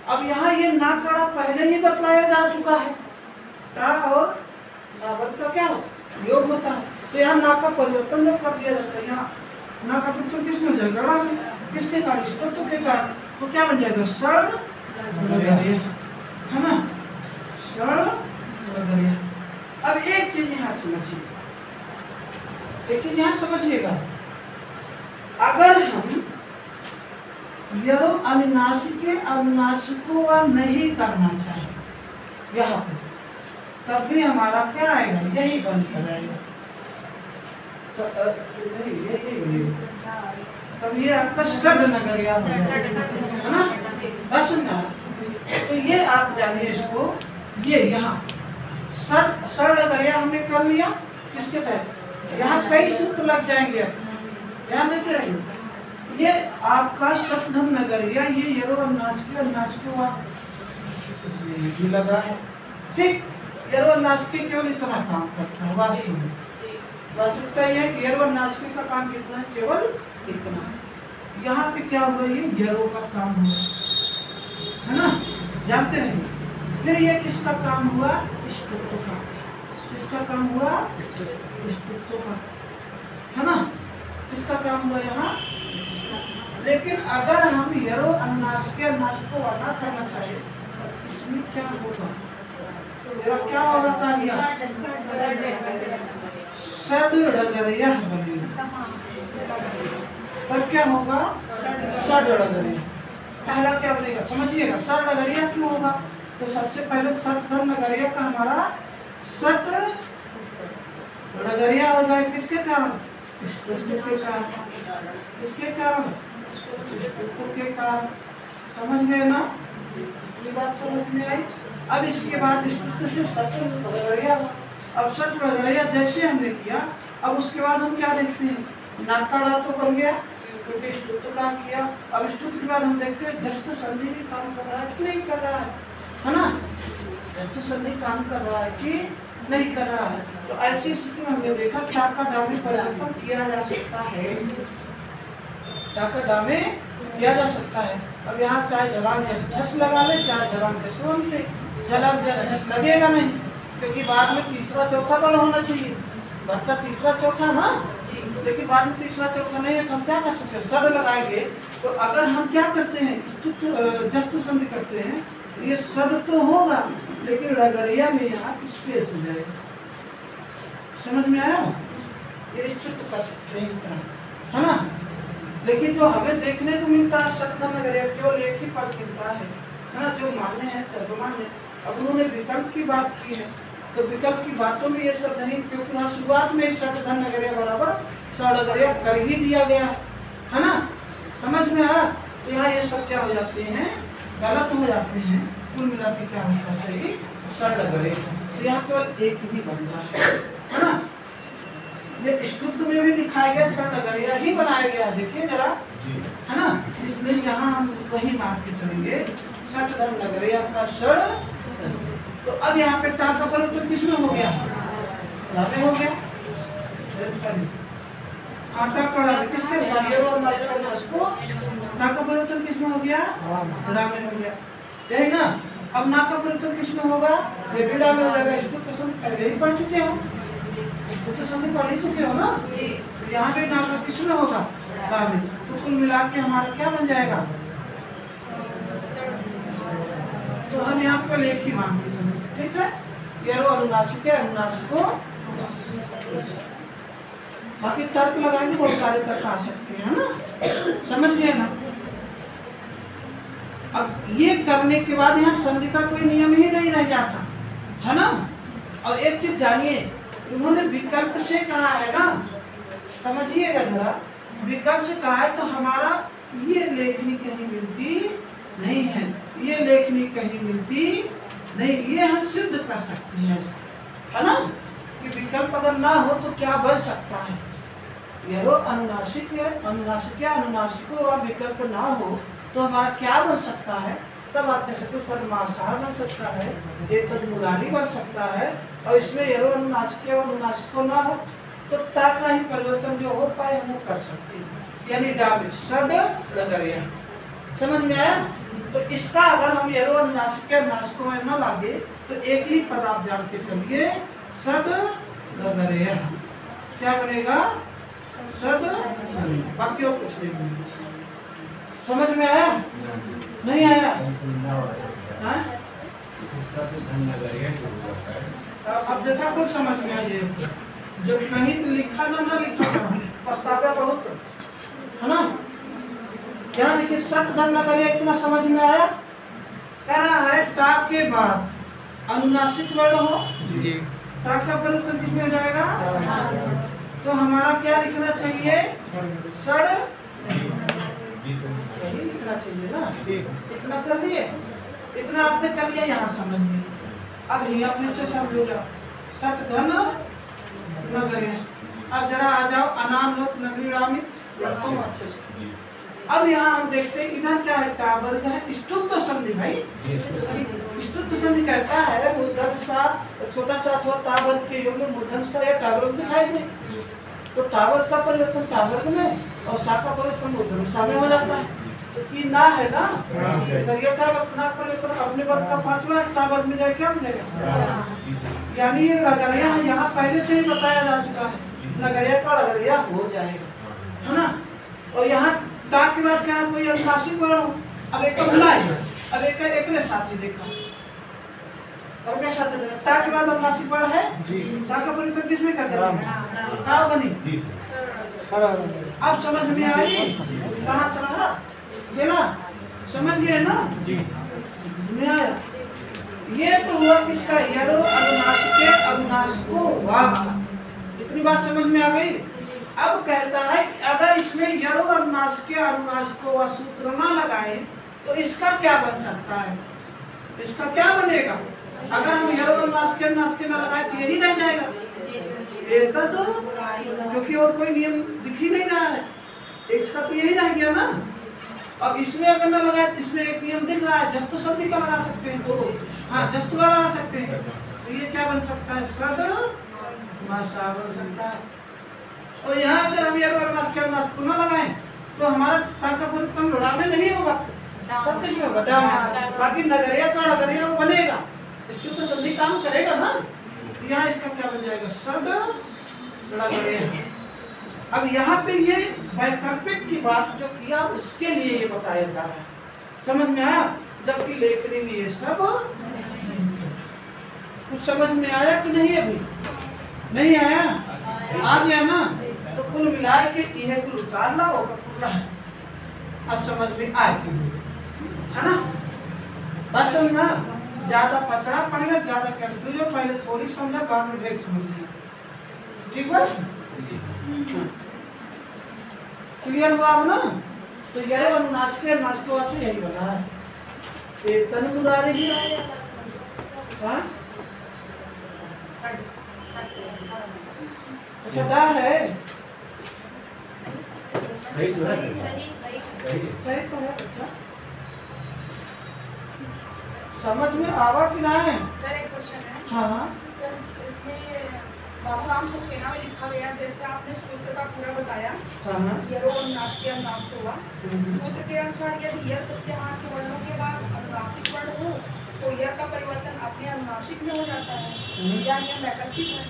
अब यहाँ ये नाक कड़ा पहले ही बतलाया जा चुका है, टा और नाक का क्या होता? योग होता है। तो यहाँ नाक का परिवर्तन जब कर दिया जाता है, यहाँ नाक का परिवर्तन किसमें हो जाएगा? गड़ा में। किसके कारण? स्टोत्र के कारण। तो क्या बन जाएगा? सड़, है ना? सड़। अब एक चीज यहाँ समझिए, एक चीज यहाँ समझिएगा, अगर हम यरो अनुनासिक के अनुनासिकों का नहीं करना चाहे यहाँ पे, तब भी हमारा क्या आएगा? यही बन जाएगा। तो यही बनेगा, तब ये आपका षड नगरिया हो जाएगा, है ना? बस ना। तो ये आप जानिए इसको, ये यहाँ षड नगरिया हमने कर लिया। किसके तहत? यहाँ कई सूत्र लग जाएंगे, ध्यान देते रहिए। ये आपका सप्तम नगरिया, ये यरो अनुनासिक हुआ, इसलिए ये भी लगा है, ठीक। यरो अनुनासिक केवल इतना काम करता है वास्तव में। वास्तविकता यह है कि यरो अनुनासिक का काम कितना है? केवल इतना। यहाँ पे क्या हुआ? ये यरो का काम हुआ, है ना? जानते रहिए। फिर ये किसका काम हुआ? स्तुत्व का। किसका काम हुआ? स्तुत्व का, है ना? किसका काम हुआ यहाँ? लेकिन अगर हम यरो अनुनासिक के अनुनासिक को वर्णन करना चाहे तो इसमें क्या होगा? मेरा क्या होगा कार्य? षड् बनेगा। तब क्या होगा? षड्। पहला क्या बनेगा? समझिएगा, षड् क्यों होगा? तो सबसे पहले षट् नगरिया का हमारा षट नगरिया हो जाए। किसके कारण? के कारण। किसके कारण? के कारण। समझ गए ना? ये बात समझ में आई। अब इसके बाद से षट नगरिया। अब षट नगरिया जैसे हमने किया, अब उसके बाद हम क्या देखते हैं? नाकाड़ा तो बन गया क्योंकि स्तुत्व काम किया। अब स्तुत्व के बाद हम देखते हैं जस्ट संधि भी काम कर रहा है कि नहीं कर रहा है ना? जस्ट संधि काम कर रहा है कि नहीं कर रहा है। तो ऐसी स्थिति में हमने देखा टा का डा में परिवर्तन किया जा सकता है। टा का डा में किया जा सकता है। अब यहाँ चाहे जलांग जस लगा ले, चाहे जलांग जस लगेगा नहीं, क्योंकि बाद में तीसरा चौथा बल होना चाहिए। घर का तीसरा चौथा ना, लेकिन बाद में तीसरा चौथा नहीं है, तो हम क्या कर सकते हैं? षड लगाएंगे। तो अगर हम क्या करते हैं? जस्त संधि करते हैं, ये षड तो होगा, लेकिन रगरिया में यहाँ स्पेस हो जाएगा। समझ में आया? ये स्तुत्व कर सकते हैं इस तरह, है ना? लेकिन जो हमें देखने को मिलता है सप्तम नगरिया केवल एक ही पद मिलता है ना? जो मान्य है सर्वमान्य। अब उन्होंने विकल्प की बात की है, तो विकल्प की बातों में ये सब नहीं, क्योंकि वहाँ शुरुआत में सप्तम नगरिया बराबर षड् कर ही दिया गया है ना? समझ में आया? तो यहाँ ये सब क्या हो जाते हैं? गलत हो जाते हैं। कुल मिला के क्या होता है? सही षड्। तो यहाँ केवल एक ही बन रहा है ना? ये स्तुत्व में भी दिखाया गया षड् ही बनाया गया, देखिए जरा, है ना? इसलिए यहाँ हम वही मान के चलेंगे षट् नगरिया का षड्। तो अब यहाँ पे टा का परिवर्तन किसमें हो गया? में हो गया। आटा कड़ा किसके? को टा का परिवर्तन किसमें हो गया? डा में हो गया, यही ना? अब ना का परिवर्तन किसमें होगा? ये डा में हो जाएगा। इसको तो सब पहले ही पढ़ चुके हो, इसको तो सब पढ़ ही चुके हो ना? तो यहाँ पे ना का किसमें होगा? डा में। तो कुल मिला के हमारा क्या बन जाएगा? तो हम यहाँ पर एक ही मान के चलें, ठीक है? यरो अनुनासिक है, अनुनासिक को बाकी तर्क लगाएंगे, बहुत सारे तर्क आ सकते हैं, है ना? समझ गए ना? अब ये करने के बाद यहाँ संधि का कोई नियम ही नहीं रह जाता, है ना? और एक चीज जानिए, उन्होंने विकल्प से कहा है ना, समझिएगा जरा, विकल्प से कहा है तो हमारा ये लेखनी कहीं मिलती नहीं है, ये लेखनी कहीं मिलती नहीं, ये हम सिद्ध कर सकते हैं, है ना, कि विकल्प अगर ना हो तो क्या बन सकता है, यरो अनुनासिक है, अनुनासिक या अनुनासिको व विकल्प ना हो तो हमारा क्या बन सकता है, तब आप कह सकते सर्वनाशाह बन सकता है, एक मुरारी बन सकता है, और इसमें यरो अनुनासिक व अनुनासिको ना हो तो टा का ही परिवर्तन जो हो पाए हम कर सकते हैं, यानी डाबे सड लगरिया। समझ में आया? तो इसका अगर हम यरो अनुनासिक अनुनासिको में न लागे तो एक ही पद आप जान के चलिए, सड लगरिया। क्या बनेगा? सड, बाकी और कुछ नहीं बनेगा। समझ में आया? नहीं आया? अब देखा कुछ समझ में आइए, जब कहीं लिखा ना लिखा ना पछतावा बहुत, है ना। यहाँ देखिए सट धन न करिए, इतना समझ में आया? कह रहा है टा के बाद अनुनासिक वर्ण हो, टा का परिवर्तन किसमें हो जाएगा? तो हमारा क्या लिखना चाहिए? सड़ यही लिखना चाहिए ना। इतना कर लिए, इतना आपने कर लिया, यहाँ समझ में। अब यहाँ फिर से समझेगा, सट धन नगरिया। अब जरा आ जाओ अनाम लोक नगरी अच्छे से। अब यहाँ हम देखते हैं इधर क्या है, टा वर्ग है, स्तुत्व संधि भाई। स्तुत्व संधि कहता है मूर्धन्य सा छोटा सा अथवा ता वर्ग के योग में मूर्धन्य सा या टा वर्ग दिखाई दे, तो टा वर्ग का परिवर्तन टा वर्ग में और सा का परिवर्तन मूर्धन्य सा में हो जाता है। तो ये ना है ना, दरिया का परिवर्तन अपने वर्ग का पांचवा टा वर्ग में जाए, क्या मिलेगा? यानी ये लगरिया यहाँ पहले से ही बताया जा चुका है, लगरिया का लगरिया हो जाएगा, है ना। और यहाँ टा के बाद क्या कोई अनुनासिक वर्ण हो, अब एक भुला है, अब एक ने साथ ही देखा, और क्या साथ देखा, टा के बाद अनुनासिक वर्ण है, टा का परिवर्तन किसमें कर देंगे? टा बनी। अब समझ में आई? कहाँ समझा? ये ना समझ गए ना? में आया? ये तो हुआ किसका? यरो अनुनासिके अनुनासिको वाक्। इतनी बात समझ में आ गई? अब कहता है कि अगर इसमें यरो अनुनासिके अनुनासिको व सूत्र ना लगाए तो इसका क्या बन सकता है? इसका क्या बनेगा? अगर हम यरो अनुनासिके अनुनासिके ना लगाए तो यही रह जाएगा, तो क्योंकि और कोई नियम दिख ही नहीं रहा है, इसका तो यही रह गया ना। अब इसमें अगर ना लगाए तो इसमें एक नियम दिख रहा है, जस्तु शब्द का लगा सकते हैं, तो हाँ जस्तु का लगा सकते हैं, तो ये क्या बन सकता है? सदमाशा बन सकता है। और यहाँ अगर हम अनुनासिक ना लगाएं तो हमारा टा का परिवर्तन लोढ़ा में नहीं होगा, सब किस में होगा? डा में। बाकी नगरिया का नगरिया वो बनेगा, स्तुत्व संधि काम करेगा ना। यहाँ इसका क्या बन जाएगा? सद लगरिया। अब यहाँ पे ये वैकल्पिक की बात जो किया उसके लिए ये बताया जा रहा है, समझ में आया? जबकि लेखनी में ये सब कुछ समझ में आया कि नहीं? अभी नहीं आया? आ गया ना? तो कुल मिला के यह कुल उतार ला होगा पूरा है, अब समझ में आएगी, है ना? बस समझना, ज्यादा पचड़ा पड़ेगा, ज्यादा कंफ्यूजन, पहले थोड़ी समझा, बाद में ढेर समझ लिया, ठीक है? क्लियर हुआ अब ना? तो यह अनुनासिक अनुनासिको से यही बना है, तन मुरारी ही हाँ अच्छा दा है, सही तो है, सही तो है। अच्छा समझ में आवा कि ना है? सर एक क्वेश्चन है। हाँ सर इसमें बाबूराम सक्सेना में लिखा गया, जैसे आपने सूत्र का पूरा बताया, हाँ यरो अनुनासिक अनुनासिक हुआ, सूत्र के अनुसार यदि यर प्रत्याहार के वर्णों के बाद अनुनासिक वर्ण हो तो यर का परिवर्तन अपने अनुनासिक में हो जाता है, या नियम वैकल्पिक है।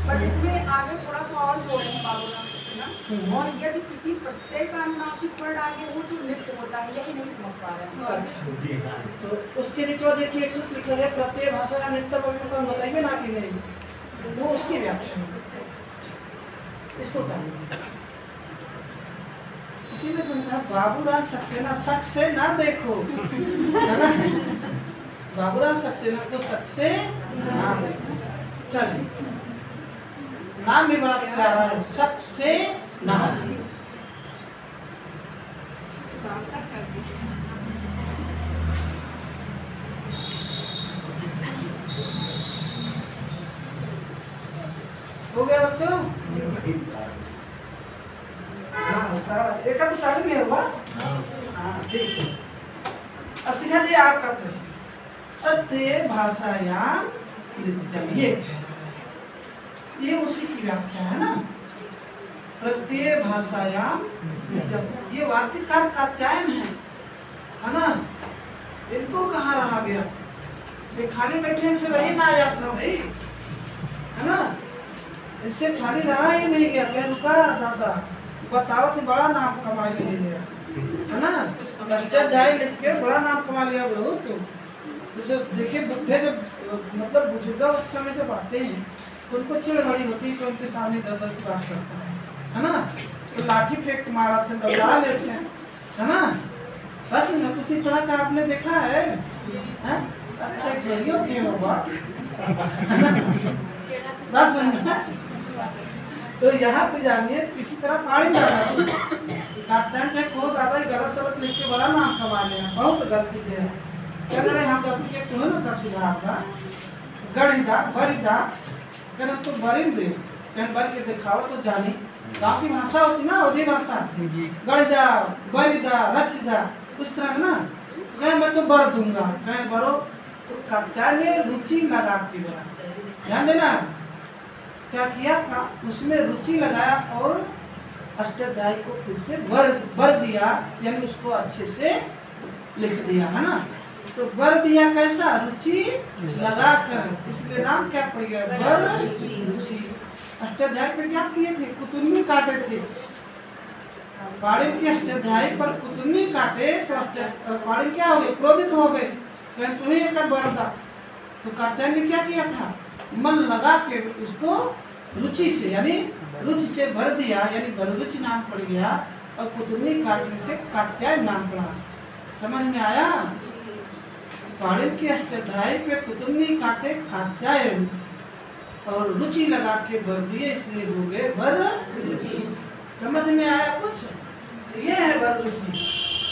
बट इसमें आगे थोड़ा सा और जोड़े हैं बाबूराम सक्सेना, और यदि किसी प्रत्यय का अनुनासिक वर्ण आगे हो तो नित्य होता है, यही नहीं समझ पा रहे हैं। तो उसके नीचे देखिए एक सूत्र लिखा है, प्रत्यय भाषा या नित्य वर्ण का बताइए ना कि नहीं, वो उसकी व्याख्या है, इसको कहेंगे। इसीलिए तुमने कहा बाबूराम सक्सेना, शक से ना देखो, है ना? बाबूराम सक्सेना को शक से ना देखो। चलिए नाम भी बड़ा प्यारा है, शक से नाम। हो गया बच्चों? हाँ, एक तो तारीख में हुआ। हाँ ठीक है। अब सीखा दिया आपका प्रश्न, प्रत्यय भाषायाम नित्यम, ये उसी की व्याख्या है ना, प्रत्यय भाषायाम नित्यम। ये वार्तिकार कात्यायन है ना, इनको कहाँ रहा गया, ये खाली बैठे से रही ना जात ना भाई, है ना, इससे खाली रहा ही नहीं गया। मैं रुका दादा बताओ तो बड़ा नाम कमा लिए है ना, अष्टाध्याय लिख के बड़ा नाम कमा लिया बहुत। तो जो देखिए बुढ़े जब मतलब बुजुर्ग उस समय जब आते हैं उनको चिड़बड़ी होती है, तो उनके सामने दर्द की बात करता है ना, तो लाठी फेंक मारा थे, दबला लेते हैं, है ना। बस न कुछ इस तरह का आपने देखा है, बस। तो यहाँ पे जानिए किसी तरह फाड़ी जाना को दादा गलत सलत लिख के बड़ा नाम कमा लिया, बहुत गलती है। क्या करें हम गलती के तुम्हें ना का सुधार का गढ़िदा बरिदा कहना तो बरिंद कह बर के दिखाओ तो जानी। गाँव की भाषा होती ना, ओदी भाषा, गढ़िदा बरिदा रचिदा उस तरह ना, कह मैं तो बर दूंगा, कह बरो तो कात्यायन रुचि लगा के बना। ध्यान देना क्या किया था, उसमें रुचि लगाया और अष्टाध्यायी को फिर से बर दिया, यानी उसको अच्छे से लिख दिया, है ना। तो बर दिया कैसा, रुचि लगाकर, इसलिए नाम क्या पड़ गया, बर रुचि। अष्टाध्यायी पे क्या किए थे, कुतुल्नी काटे थे, पाड़ी के अष्टाध्यायी पर कुतुल्नी काटे तो पाड़ी क्या हो गए, क्रोधित हो गए, तुम्हें एक बर दा। तो कात्यायन ने क्या किया था, मन लगा के उसको रुचि से, यानी रुचि से भर दिया, यानी भररुचि नाम पड़ गया, और कुतुल्नी काटने से कात्यायन नाम पड़ा। समझ में आया? पाड़ी के अष्टाध्यायी पे कुतुल्नी काटे कात्यायन और रुचि लगा के भर दिए, इसलिए हो गए भररुचि। समझ में आया कुछ? ये है भररुचि,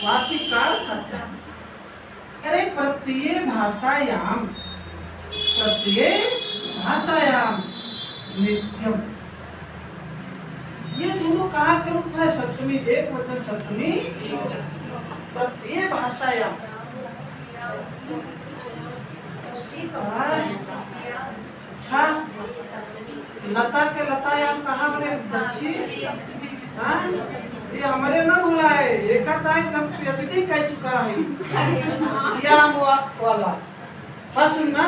वार्तिकार कात्यायन। अरे प्रत्यय भाषायाम, प्रत्यय भाषायाम नित्यम, ये दोनों कहाँ के रूप है, सप्तमी एक वचन सप्तमी, प्रत्यय भाषायाम। अच्छा, लता के लतायाम कहाँ बने, दक्षी, ये हमारे ना भूला है, एक PhD कह चुका है याम वाला। बस ना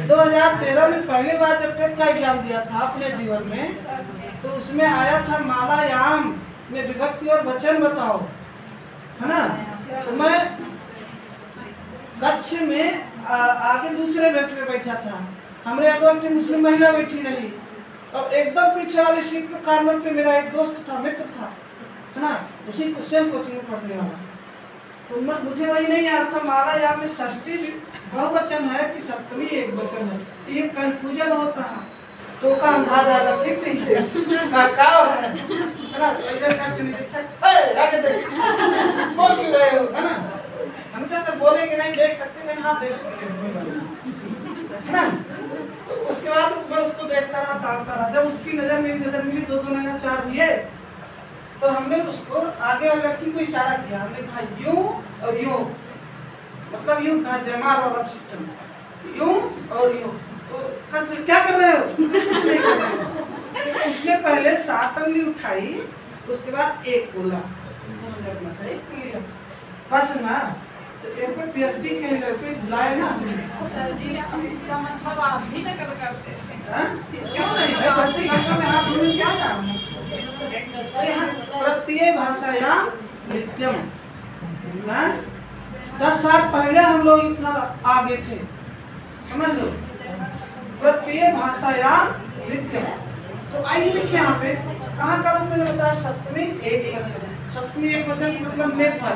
2013 में पहली बार जब टेट का एग्जाम दिया था अपने जीवन में, तो उसमें आया था मालायाम में विभक्ति और वचन बताओ, है ना। तो मैं कक्ष में आगे दूसरे बेंच पे बैठा था, हमारे आगे मुस्लिम महिला बैठी रही, और एकदम पीछे वाले सीट पे कार्नर पे मेरा एक दोस्त था, मित्र था, है ना, उसी को सेम कोचिंग में पढ़ने वाला। तो मुझे वही नहीं आ रहा था, माला यहाँ में षष्ठी बहुवचन है कि सप्तमी एक वचन है, ये कंफ्यूजन होता रहा। तो का अंधाधा रखे पीछे का है ना, इधर का निरीक्षक आगे देख बोल क्यों रहे हो, है ना। हम कैसे बोलेंगे नहीं, देख सकते नहीं, हाँ देख सकते है ना। तो उसके बाद मैं उसको देखता रहा, ताड़ता रहा। जब उसकी नजर मेरी नजर मिली, दो नजर चार हुए, तो हमने उसको आगे वाले लड़की को इशारा किया, हमने कहा यूं और यूं, मतलब यूं कहा, जयमाल वाला सिस्टम, यूं और यूं। तो क्या कर रहे हो, कुछ नहीं कर रहे हो। उसने पहले 7 उंगली उठाई, उसके बाद एक बोला, तो सही लिया बस ना। तो एक पर PhD के लड़के बुलाए ना, इसका मतलब आप ही नकल करते हैं, क्यों नहीं है, प्रत्येक घटना में हाथ धोने क्या जानना। तो यहाँ प्रत्यय भाषायाम नित्यम, 10 साल पहले हम लोग इतना आगे थे, समझ लो। प्रत्यय भाषायाम नित्यम, तो आइए देखिए यहाँ पे कहाँ का रूप में बताया, सप्तमी एक वचन। सप्तमी एक वचन मतलब में पर,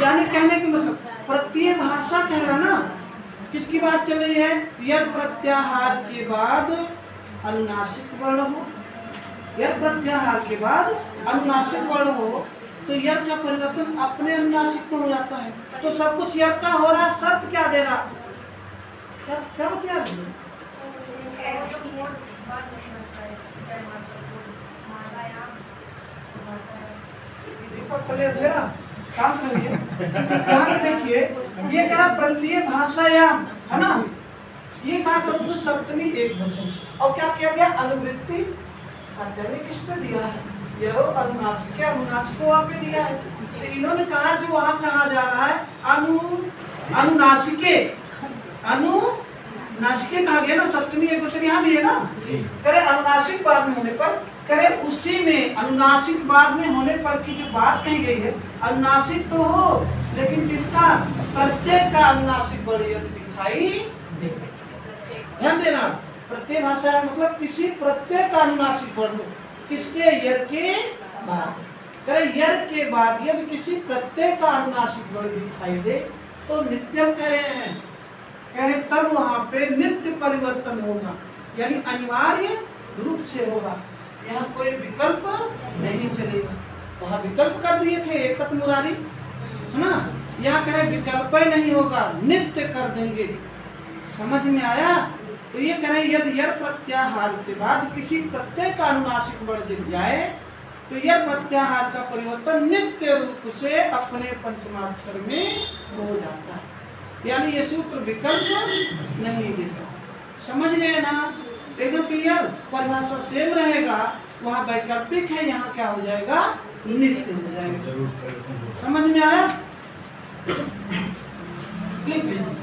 यानी कहने की मतलब प्रत्यय भाषा कह रहा ना, किसकी बात चल रही है, यद प्रत्याहार के बाद अनुनासिक वर्ण हो, यर प्रत्याहार के बाद अनुनासिक वर्ण हो तो यर का परिवर्तन अपने अनुनासिक में हो जाता है। तो सब कुछ यर का हो रहा, शर्त क्या दे रहा, क्या क्या बता रही है? काम करिए, यहाँ पे देखिए ये कहा प्रत्यय भाषायाम है ना, ये कहा करो तो सप्तमी एक वचन, और क्या किया गया अनुवृत्ति किस पे दिया है, यरो अनुनासिक, अनुनासिक को वहाँ पे दिया है। तो इन्होंने कहा जो वहाँ कहा जा रहा है अनुनासिके, अनुनासिके कहा गया ना, सप्तमी एक वचन यहाँ भी है ना, करे अनुनासिक बाद में होने पर, करे उसी में अनुनासिक बाद में होने पर की जो बात कही गई है, अनुनासिक तो हो लेकिन किसका, प्रत्येक का अनुनासिक वर्ण यदि दिखाई दे। ध्यान देना, प्रत्यय भाषा मतलब किसी प्रत्यय का अनुनासिक वर्ण, किसके, यर के बाद। करे यर के बाद यदि किसी प्रत्यय का अनुनासिक वर्ण दिखाई दे तो नित्यम कह रहे हैं, कहे तब वहां पे नित्य परिवर्तन होगा, यानी अनिवार्य रूप से होगा, यहाँ कोई विकल्प नहीं चलेगा। वहाँ विकल्प कर दिए थे एक तक मुरारी है ना, यहाँ कहे विकल्प ही नहीं होगा, नित्य कर देंगे। समझ में आया? तो ये कह रहे हैं यदि यर प्रत्याहार के बाद किसी प्रत्यय का अनुनासिक वर्ण दिख जाए तो यर प्रत्याहार का परिवर्तन नित्य रूप से अपने पंचमाक्षर में हो जाता है, यानी ये सूत्र विकल्प नहीं देता। समझ गए ना? एकदम क्लियर, परिभाषा सेम रहेगा, वहाँ वैकल्पिक है, यहाँ क्या हो जाएगा, नित्य हो जाएगा। समझ में आया? लिख लीजिए,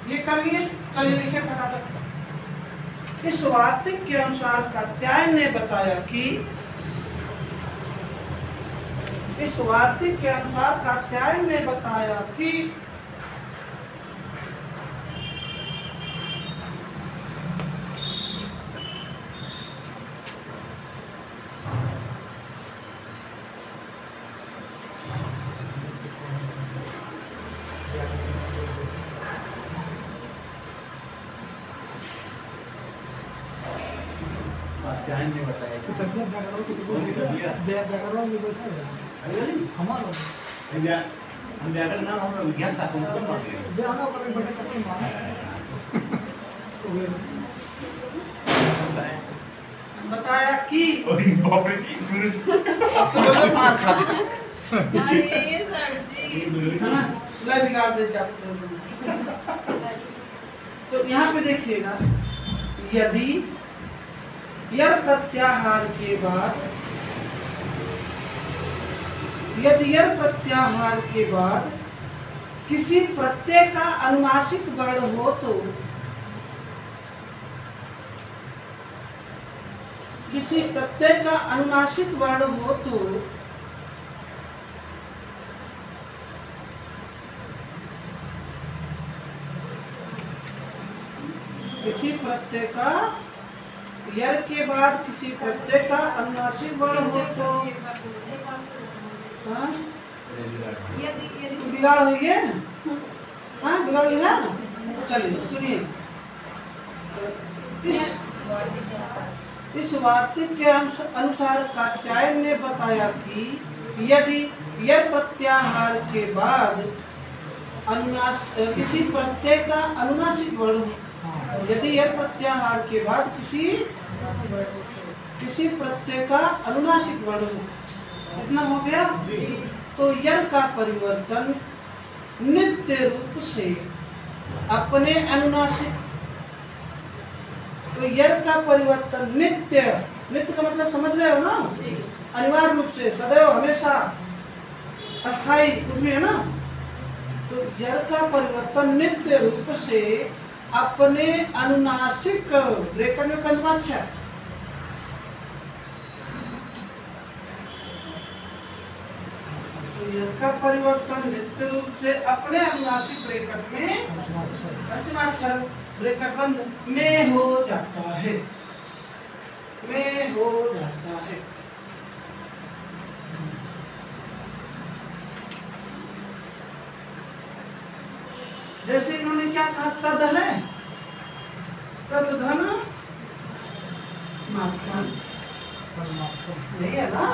ये कर लिए, कल लिखे फटाफट। इस वार्तिक के अनुसार कात्यायन ने बताया कि, इस वार्तिक के अनुसार कात्यायन ने बताया कि व्याख्यान में बताया कि हम व्याकरण नाम हम विज्ञान शास्त्र में मान बताया कि मार खा बिगाड़ दे। तो यहाँ पे देखिएगा, यदि यर प्रत्याहार के बाद, यदि यर प्रत्याहार के बाद किसी प्रत्यय का अनुनासिक वर्ण हो तो, किसी प्रत्यय का अनुनासिक वर्ण हो तो किसी प्रत्यय का, यर के बाद किसी प्रत्यय का अनुनासिक वर्ण हो तो बिगाड़ हुई है, हाँ बिगाड़ लिया। चलिए सुनिए, इस वार्तिक के अनुसार कात्यायन ने बताया कि यदि यर प्रत्याहार के बाद किसी प्रत्यय का अनुनासिक वर्ण, यदि यर प्रत्याहार के बाद किसी प्रत्यय का अनुनासिक वर्ण, इतना हो गया, तो यर का परिवर्तन नित्य रूप से अपने अनुनासिक, तो यर का परिवर्तन नित्य, नित्य का मतलब समझ रहे हो ना, अनिवार्य रूप से, सदैव, हमेशा, अस्थाई, कुछ भी है ना। तो यर का परिवर्तन नित्य रूप से अपने अनुनासिक, ब्रेकर में पंचमाक्षर, तो यर का परिवर्तन नित्य रूप से अपने अनुनासिक ब्रेकर में पंचमाक्षर ब्रेकर बंद में हो जाता है, में हो जाता है। जैसे इन्होंने क्या कहा, तद है, तद धन मात्रम, नहीं है ना,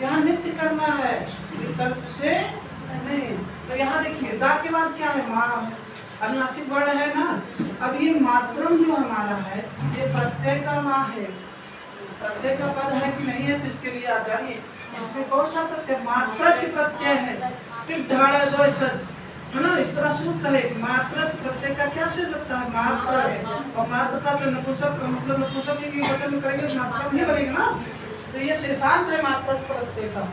यहाँ नित्य करना है, विकल्प से नहीं। तो यहाँ देखिए दा के बाद क्या है, माँ अनुनासिक वर्ण है ना। अब ये मात्रम जो हमारा है ये प्रत्यय का माँ है, प्रत्यय का पद है कि नहीं है, तो इसके लिए आ जाइए, इसमें कौन सा प्रत्यय, मात्रच प्रत्यय है, फिर ढाड़ा है ना, इस तरह सूत्र है। मात्रच प्रत्यय का क्या से लगता है, मात्र है, और मात्र का तो नपुंसक, मतलब नपुंसक ही वचन करेंगे, मात्र नहीं बनेगा ना, तो ये शेषांत है मात्रच प्रत्यय का,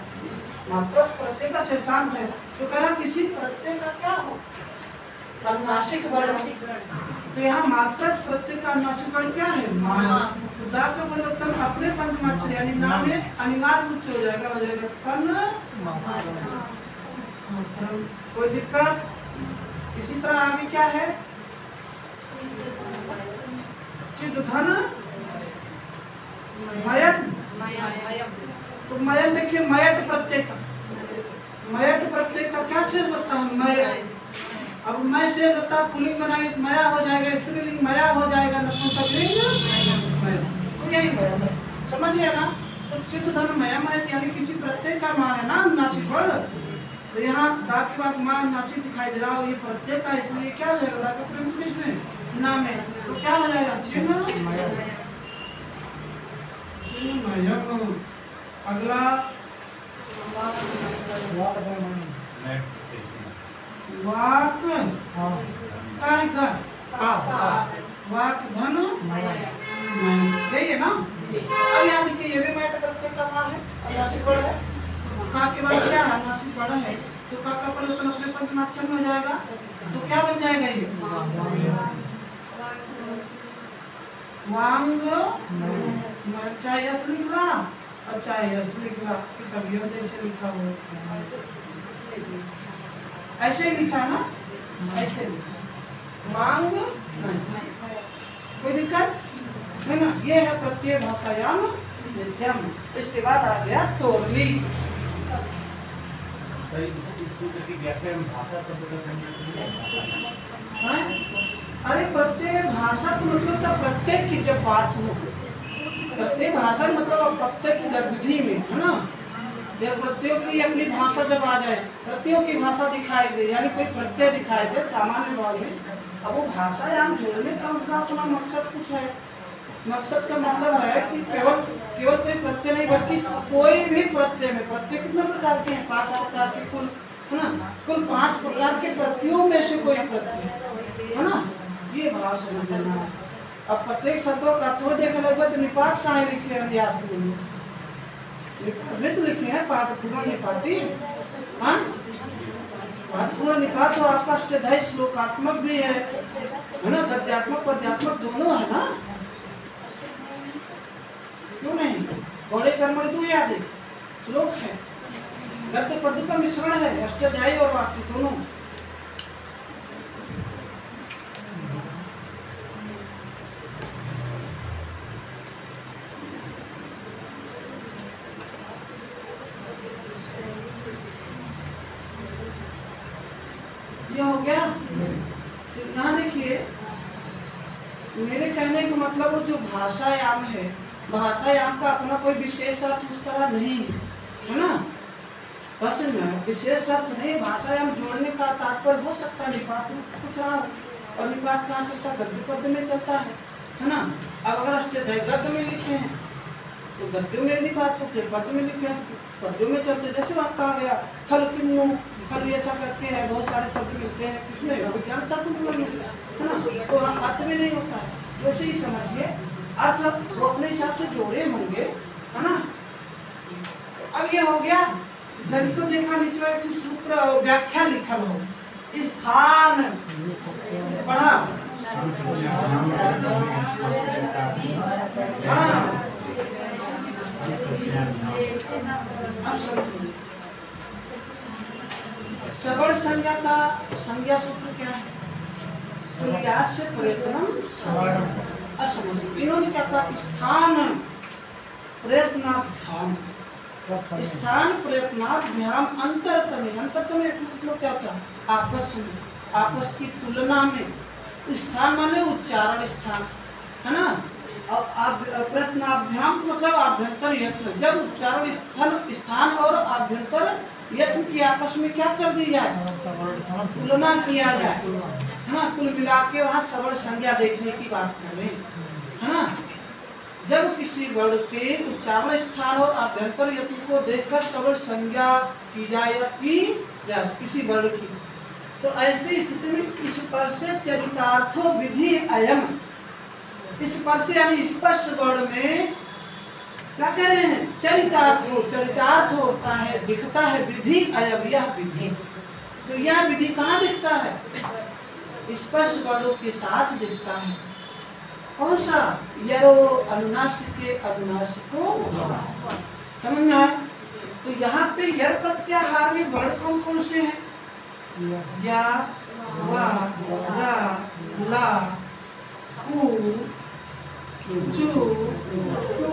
मात्रच प्रत्यय का शेषांत है। तो कहा किसी प्रत्यय का क्या हो, अनुनासिक वर्ण, तो यहाँ मात्रच प्रत्यय का अनुनासिक वर्ण क्या है, मा। तो दा का परिवर्तन अपने पंचमाक्षर यानी ना में अनिवार्य रूप से हो जाएगा तन मात्रम, कोई दिक्कत। इसी तरह आगे क्या है, चिद धन मयट, तो मयट देखिए, मयट प्रत्यय का, मयट प्रत्यय का क्या शेष होता है, मय। अब मैं से होता पुलिंग बनाएंगे तो मया हो जाएगा, स्त्रीलिंग मया हो जाएगा, नपुंसकलिंग मय, तो यही है, समझ गया ना। तो चिद धन मया मय यानी किसी प्रत्यय का माँ है ना अनुनासिक वर्ण, तो यहाँ दा के बाद माँ अनुनासिक दिखाई दे रहा हो, ये प्रत्यय का, इसलिए क्या हो जाएगा, दा का प्रयोग किसमें, ना में, तो क्या हो जाएगा, चिन्ह मयम। अगला वाक वाक धन यही है ना। अब यहाँ देखिए ये भी मैट प्रत्यय का माँ है, अनुनासिक वर्ण है, का के बाद क्या है, अनुनासिक वर्ण है, तो का परिवर्तन अपने पंचमाक्षर में हो जाएगा, तो क्या बन जाएगा ये, वांग, चाहे यश लिखला और चाहे यश लिखला, कवियों जैसे लिखा हो, ऐसे ही लिखा ना, ऐसे मांग, कोई दिक्कत है ना। ये है प्रत्यय भाषायाम नित्यम। इसके बाद आ गया तोरली। अरे प्रत्यय भाषा का मतलब था प्रत्येक की जब बात हो, प्रत्यय भाषा मतलब प्रत्येक गतिविधि में है ना, जब प्रत्ययों की अपनी भाषा जब आ जाए, प्रत्ययों की भाषा दिखाई दे, यानी कोई प्रत्यय दिखाई दे सामान्य भाव में, अब वो भाषा याम जोड़ने का उनका अपना मकसद कुछ है। मकसद का मतलब है कि केवल केवल कोई प्रत्यय नहीं बल्कि कोई भी प्रत्यय में, प्रत्यय कितने प्रकार के हैं, 5 प्रकार के कुल है ना, कुल 5 प्रकार के प्रत्ययों में से कोई प्रत्यय है ना, ये भाव समझ लेना है। अब प्रत्येक शब्दों का अर्थ देखने लगे तो निपात कहाँ लिखे हैं, अध्यास में तो लिखे हैं पादपूर्ण निपाती, हाँ पादपूर्ण निपात तो आपका अष्टाध्यायी श्लोकात्मक भी है ना, गद्यात्मक पद्यात्मक दोनों है ना, क्यों नहीं, गौड़े कर्मण दो याद है, श्लोक है, गद्य पद्य का मिश्रण है, अष्टाध्यायी और वाक्य दोनों। हो गया। यहाँ देखिए मेरे कहने का मतलब वो जो भाषायाम है, भाषायाम का अपना कोई विशेष अर्थ उस तरह नहीं है ना, बस विशेष अर्थ नहीं, भाषायाम जोड़ने का तात्पर्य हो सकता है निपात में कुछ रहा, और निपात कहाँ चलता है, गद्य पद्य में चलता है ना। अब अगर अष्टाध्यायी गद्य में लिखे हैं तो गद्यों में निपात चलते, पद्य में लिखे हैं पद्यों में चलते। जैसे वहाँ कहा गया खल किन्नु, खल ऐसा करके है, बहुत सारे शब्द मिलते हैं, किसमें विज्ञान शास्त्र में है ना, तो अर्थ में नहीं होता है, वैसे ही समझिए अर्थ वो अपने हिसाब से जोड़े होंगे है ना। अब ये हो गया, जब को देखा नीचे कि सूत्र व्याख्या लिखल हो, स्थान पढ़ा, हाँ सवर्ण संज्ञा का संज्ञा सूत्र क्या है, तुल्यास्य प्रयत्नम असमर्थ। इन्होंने क्या कहा, स्थान प्रयत्नाभ्याम, स्थान प्रयत्नाभ्याम अंतरतमे, अंतरतमे मतलब क्या होता है, आपस में आपस की तुलना में, स्थान माने उच्चारण स्थान, है ना। और प्रयत्नाभ्याम मतलब आभ्यंतर यत्न, जब उच्चारण स्थान और आभ्यंतर यत्न की आपस में क्या कर दी जाए, तुलना किया जाए, है ना। कुल मिला के वहाँ सबल संज्ञा देखने की बात कर रहे हैं, है ना। जब किसी वर्ण के उच्चारण स्थान और आभ्यंतर यत्न को देखकर सबल संज्ञा की जाए या की जाए किसी वर्ण की, तो ऐसी स्थिति में स्पर्श चरितार्थो विधि अयम, स्पर्श यानी स्पर्श वर्ण में क्या कह रहे हैं, चरितार्थ होता है, दिखता है, विधि अयम यह विधि। तो यह विधि कहाँ दिखता है, स्पर्श वर्णों के साथ दिखता है। कौन सा, यरो अनुनासिक के अनुनासिको, समझ में आया। तो यहाँ पे यर प्रत्याहार में वर्ण कौन कौन से हैं, या, वा, रा, ला, कु, चू, टू,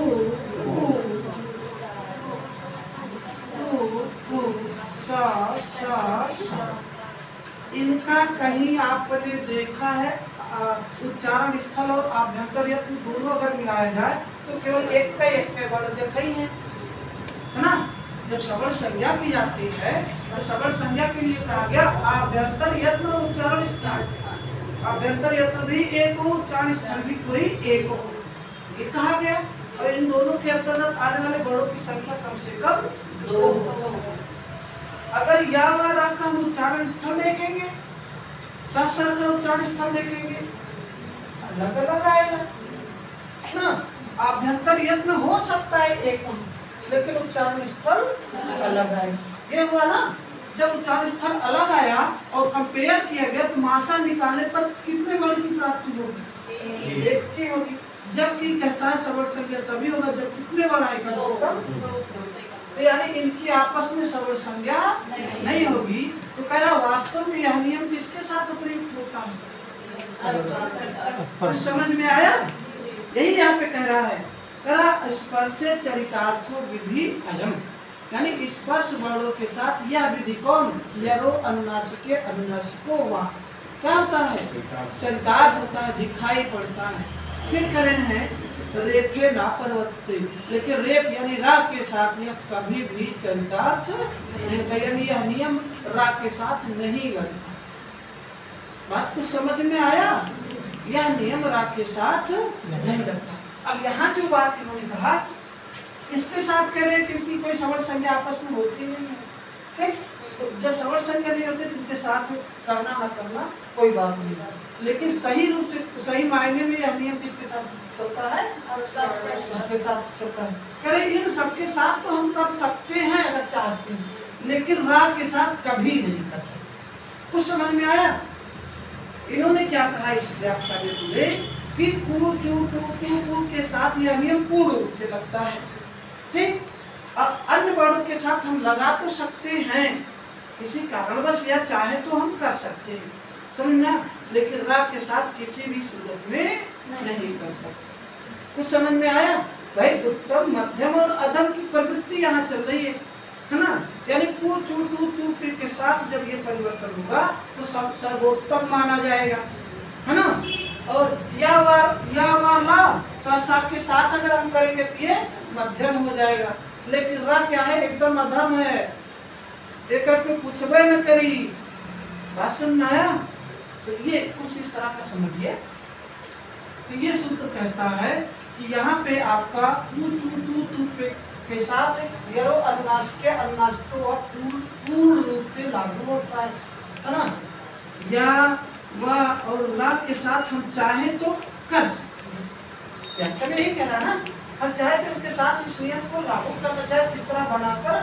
इनका कहीं आपने देखा है उच्चारण स्थल और आभ्यंतर यत्न दोनों अगर मिलाया जाए तो केवल एक के वर्ण देखा ही है ना। जब सबल संज्ञा की जाती है तो सबल संज्ञा के लिए कहा गया आभ्यंतर यत्न और उच्चारण स्थल, आभ्यंतर यत्न भी एक हो, उच्चारण स्थल भी कोई एक हो, ये कहा गया। और इन दोनों के अंतर्गत आने वाले वर्णों की संख्या कम से कम 2। अगर या व रा का हम उच्चारण स्थल देखेंगे, स सर का उच्चारण स्थल देखेंगे, अलग अलग आएगा ना। आभ्यंतर यत्न हो सकता है एक, लेकिन उच्चारण स्थल अलग आएगा। ये हुआ ना, जब उच्चारण स्थल अलग आया और कंपेयर किया गया तो मासा निकालने पर कितने वर्ण की प्राप्ति होगी, एक की होगी। जबकि कहता है सबल संज्ञा तभी होगा जब कितने वर्ण आएगा, तो यानी इनकी आपस में सबल संज्ञा नहीं होगी। तो कह रहा वास्तव में यह नियम किसके साथ प्रयुक्त होता है, समझ में आया। यही यहाँ पे कह रहा है, कह रहा स्पर्श चरितार्थो विधि अयम, यानी स्पर्श वर्णों के साथ यह विधि कौन, यरो अनुनासिके अनुनासिको वा, क्या होता है, चरितार्थ होता है, दिखाई पड़ता है। फिर कह रहे हैं रेफे ना परवत्ते, लेकिन रेप यानी रा के साथ यह कभी भी चरितार्थ नहीं, यानी यह नियम रा के साथ नहीं लगता। बात कुछ समझ में आया, यह नियम रा के साथ नहीं लगता। अब यहाँ जो बात इन्होंने कहा इसके साथ कह रहे हैं कि इनकी कोई सबल संज्ञा आपस में होती नहीं है, ठीक। तो जब सबल संज्ञा नहीं होती तो इनके साथ करना न करना कोई बात नहीं, लेकिन सही रूप से सही मायने में यह नियम किसके साथ चलता है, सबके साथ चलता है। कह रहे इन सबके साथ तो हम कर सकते हैं अगर चाहते हैं, लेकिन रा के साथ कभी नहीं कर सकते। कुछ समझ में आया। इन्होंने क्या कहा इस व्याख्या में पूरे कि कु चू टू के साथ यह नियम पूर्ण रूप से लगता है, ठीक। अब अन्य वर्णों के साथ हम लगा तो सकते हैं, किसी कारणवश या चाहे तो हम कर सकते हैं, समझना, लेकिन रा के साथ किसी भी सूरत में नहीं कर सकते। कुछ समझ में आया भाई। उत्तम मध्यम और अधम की प्रवृत्ति यहाँ चल रही है ना। यानी कु चू टू के साथ जब ये परिवर्तन होगा तो सब सर्वोत्तम माना जाएगा, है ना। और या ला सा के साथ अगर हम करेंगे तो ये मध्यम हो जाएगा, लेकिन रा क्या है, एकदम अधम है, एक को पूछबे न करी। बात समझ में आया। तो ये कुछ इस तरह का समझिए। तो ये सूत्र कहता है कि यहाँ पे आपका टू के साथ यरो अनुनास के अनुनास को पूर्ण रूप से लागू होता है ना। या व और ला के साथ हम चाहे तो कर सकते हैं, व्याख्या में यही कहना ना, हम चाहे तो उसके साथ इस नियम को लागू करना चाहे किस तरह बनाकर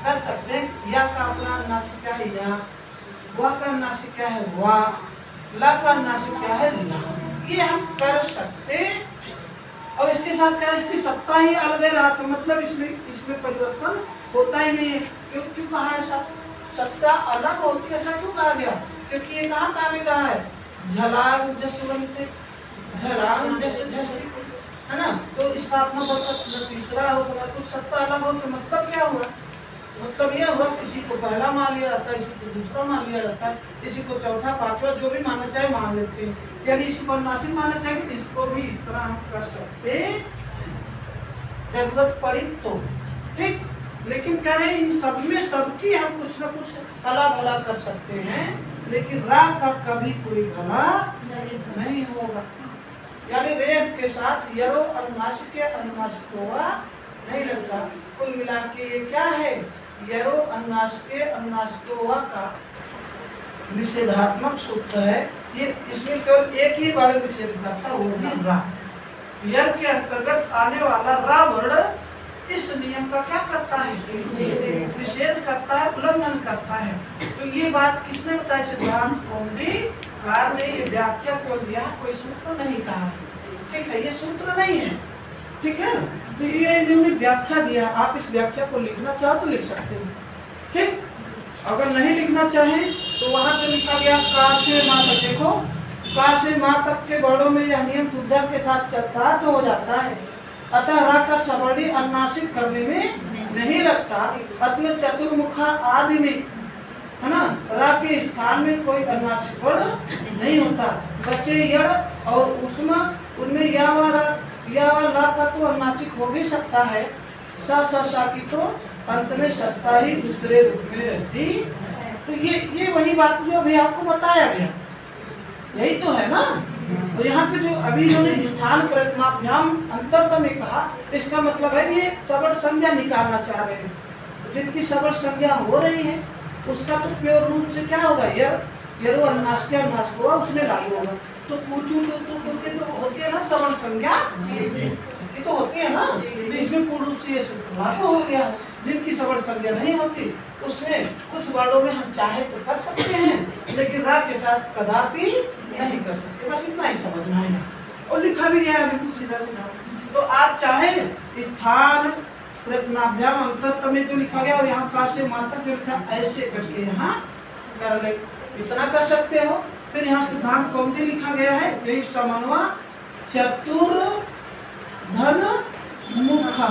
कर सकते हैं। या का अपना अनुनासिक क्या है या, वा का अनुनासिक क्या है वा, ला का अनुनासिक क्या है ला, ये हम कर सकते हैं। और इसके साथ क्या इसकी सत्ता ही अलग रहा तो मतलब इसमें परिवर्तन होता ही नहीं है। क्यों कहा ऐसा, सत्ता अलग होती है ऐसा क्यों कहा गया, क्योंकि ये कहाँ काम में रहा है, झलांग जसवंत झलांग जस झस, है ना। तो इसका अपना मतलब तीसरा हो तो मतलब सत्ता अलग हो तो मतलब क्या हुआ, मतलब यह हुआ किसी को पहला मान लिया जाता है, किसी को दूसरा मान लिया जाता है, किसी को चौथा पांचवा जो भी मानना चाहे मान लेते हैं। यानी इसी को अनुनासिक मानना चाहिए, इसको भी इस तरह हम कर सकते जरूरत पड़ी तो, ठीक। लेकिन कह रहे हैं इन सब में सबकी हम कुछ न कुछ भला भला कर सकते हैं, लेकिन रा का कभी कोई भला नहीं होगा। यानी रेप के साथ यरो अनुनासिक के अनुनासिक हुआ नहीं लगता। कुल मिला के ये क्या है, यरो अनुनासिक के अनुनासिक हुआ का निषेधात्मक सूत्र है। ये इसमें केवल एक ही बार निषेध करता, वो भी रा। यर के अंतर्गत आने वाला रा वर्ण इस नियम का क्या करता है, निषेध करता है, उल्लंघन करता है। तो ये बात किसने बताया, सिद्धांत कौमुदीकार ने ये व्याख्या को दिया, कोई सूत्र नहीं कहा, ठीक है, ये सूत्र नहीं है, ठीक है। तो ये इन्होंने व्याख्या दिया, आप इस व्याख्या को लिखना चाहो तो लिख सकते हो, ठीक। अगर नहीं लिखना चाहे तो वहां जो लिखा गया का से माँ तक, देखो का से माँ तक के वर्णों में यह नियम शुद्धा के साथ चलता तो हो जाता है। अतः रा का सवर्णी अनुनासिक करने में नहीं लगता। अतः चतुर्मुखा आदि में, है ना, रा के स्थान में कोई अनुनासिक वर्ण नहीं होता। बचे यड़ और उसमें उनमें या व ला का तो अनुनासिक हो भी सकता है। सा की तो अंत में सत्ता ही दूसरे रूप में रहती। तो ये वही बात जो अभी आपको बताया गया, यही तो है ना। तो यहाँ पे जो अभी इन्होंने स्थान प्रयत्नाभ्याम अंतरतः में कहा, इसका मतलब है ये सबल संज्ञा निकालना चाह रहे हैं। जिनकी सबल संज्ञा हो रही है उसका तो प्योर रूप से क्या होगा, यरो अनुनासिक अनुनासिक होगा, उसमें लागू होगा। तो पूछू तो होती है ना सबल संज्ञा, ये तो होती है ना, तो इसमें पूर्ण रूप से ये सूत्र लागू हो गया। जिनकी सबल संज्ञा नहीं होती उसमें कुछ वर्णों में हम चाहे तो कर सकते हैं, लेकिन रा के साथ कदापि नहीं कर सकते। बस इतना ही समझना है, और लिखा भी गया है बिल्कुल सीधा सीधा। तो आप चाहे स्थान प्रयत्नाभ्याम अंतरतः में जो लिखा गया और यहाँ का से मात्रा जो लिखा, ऐसे करके यहाँ कर ले, इतना कर सकते हो। फिर यहाँ सिद्धांत कौमुदी लिखा गया है, यही समन्वय चतुर धन मुखा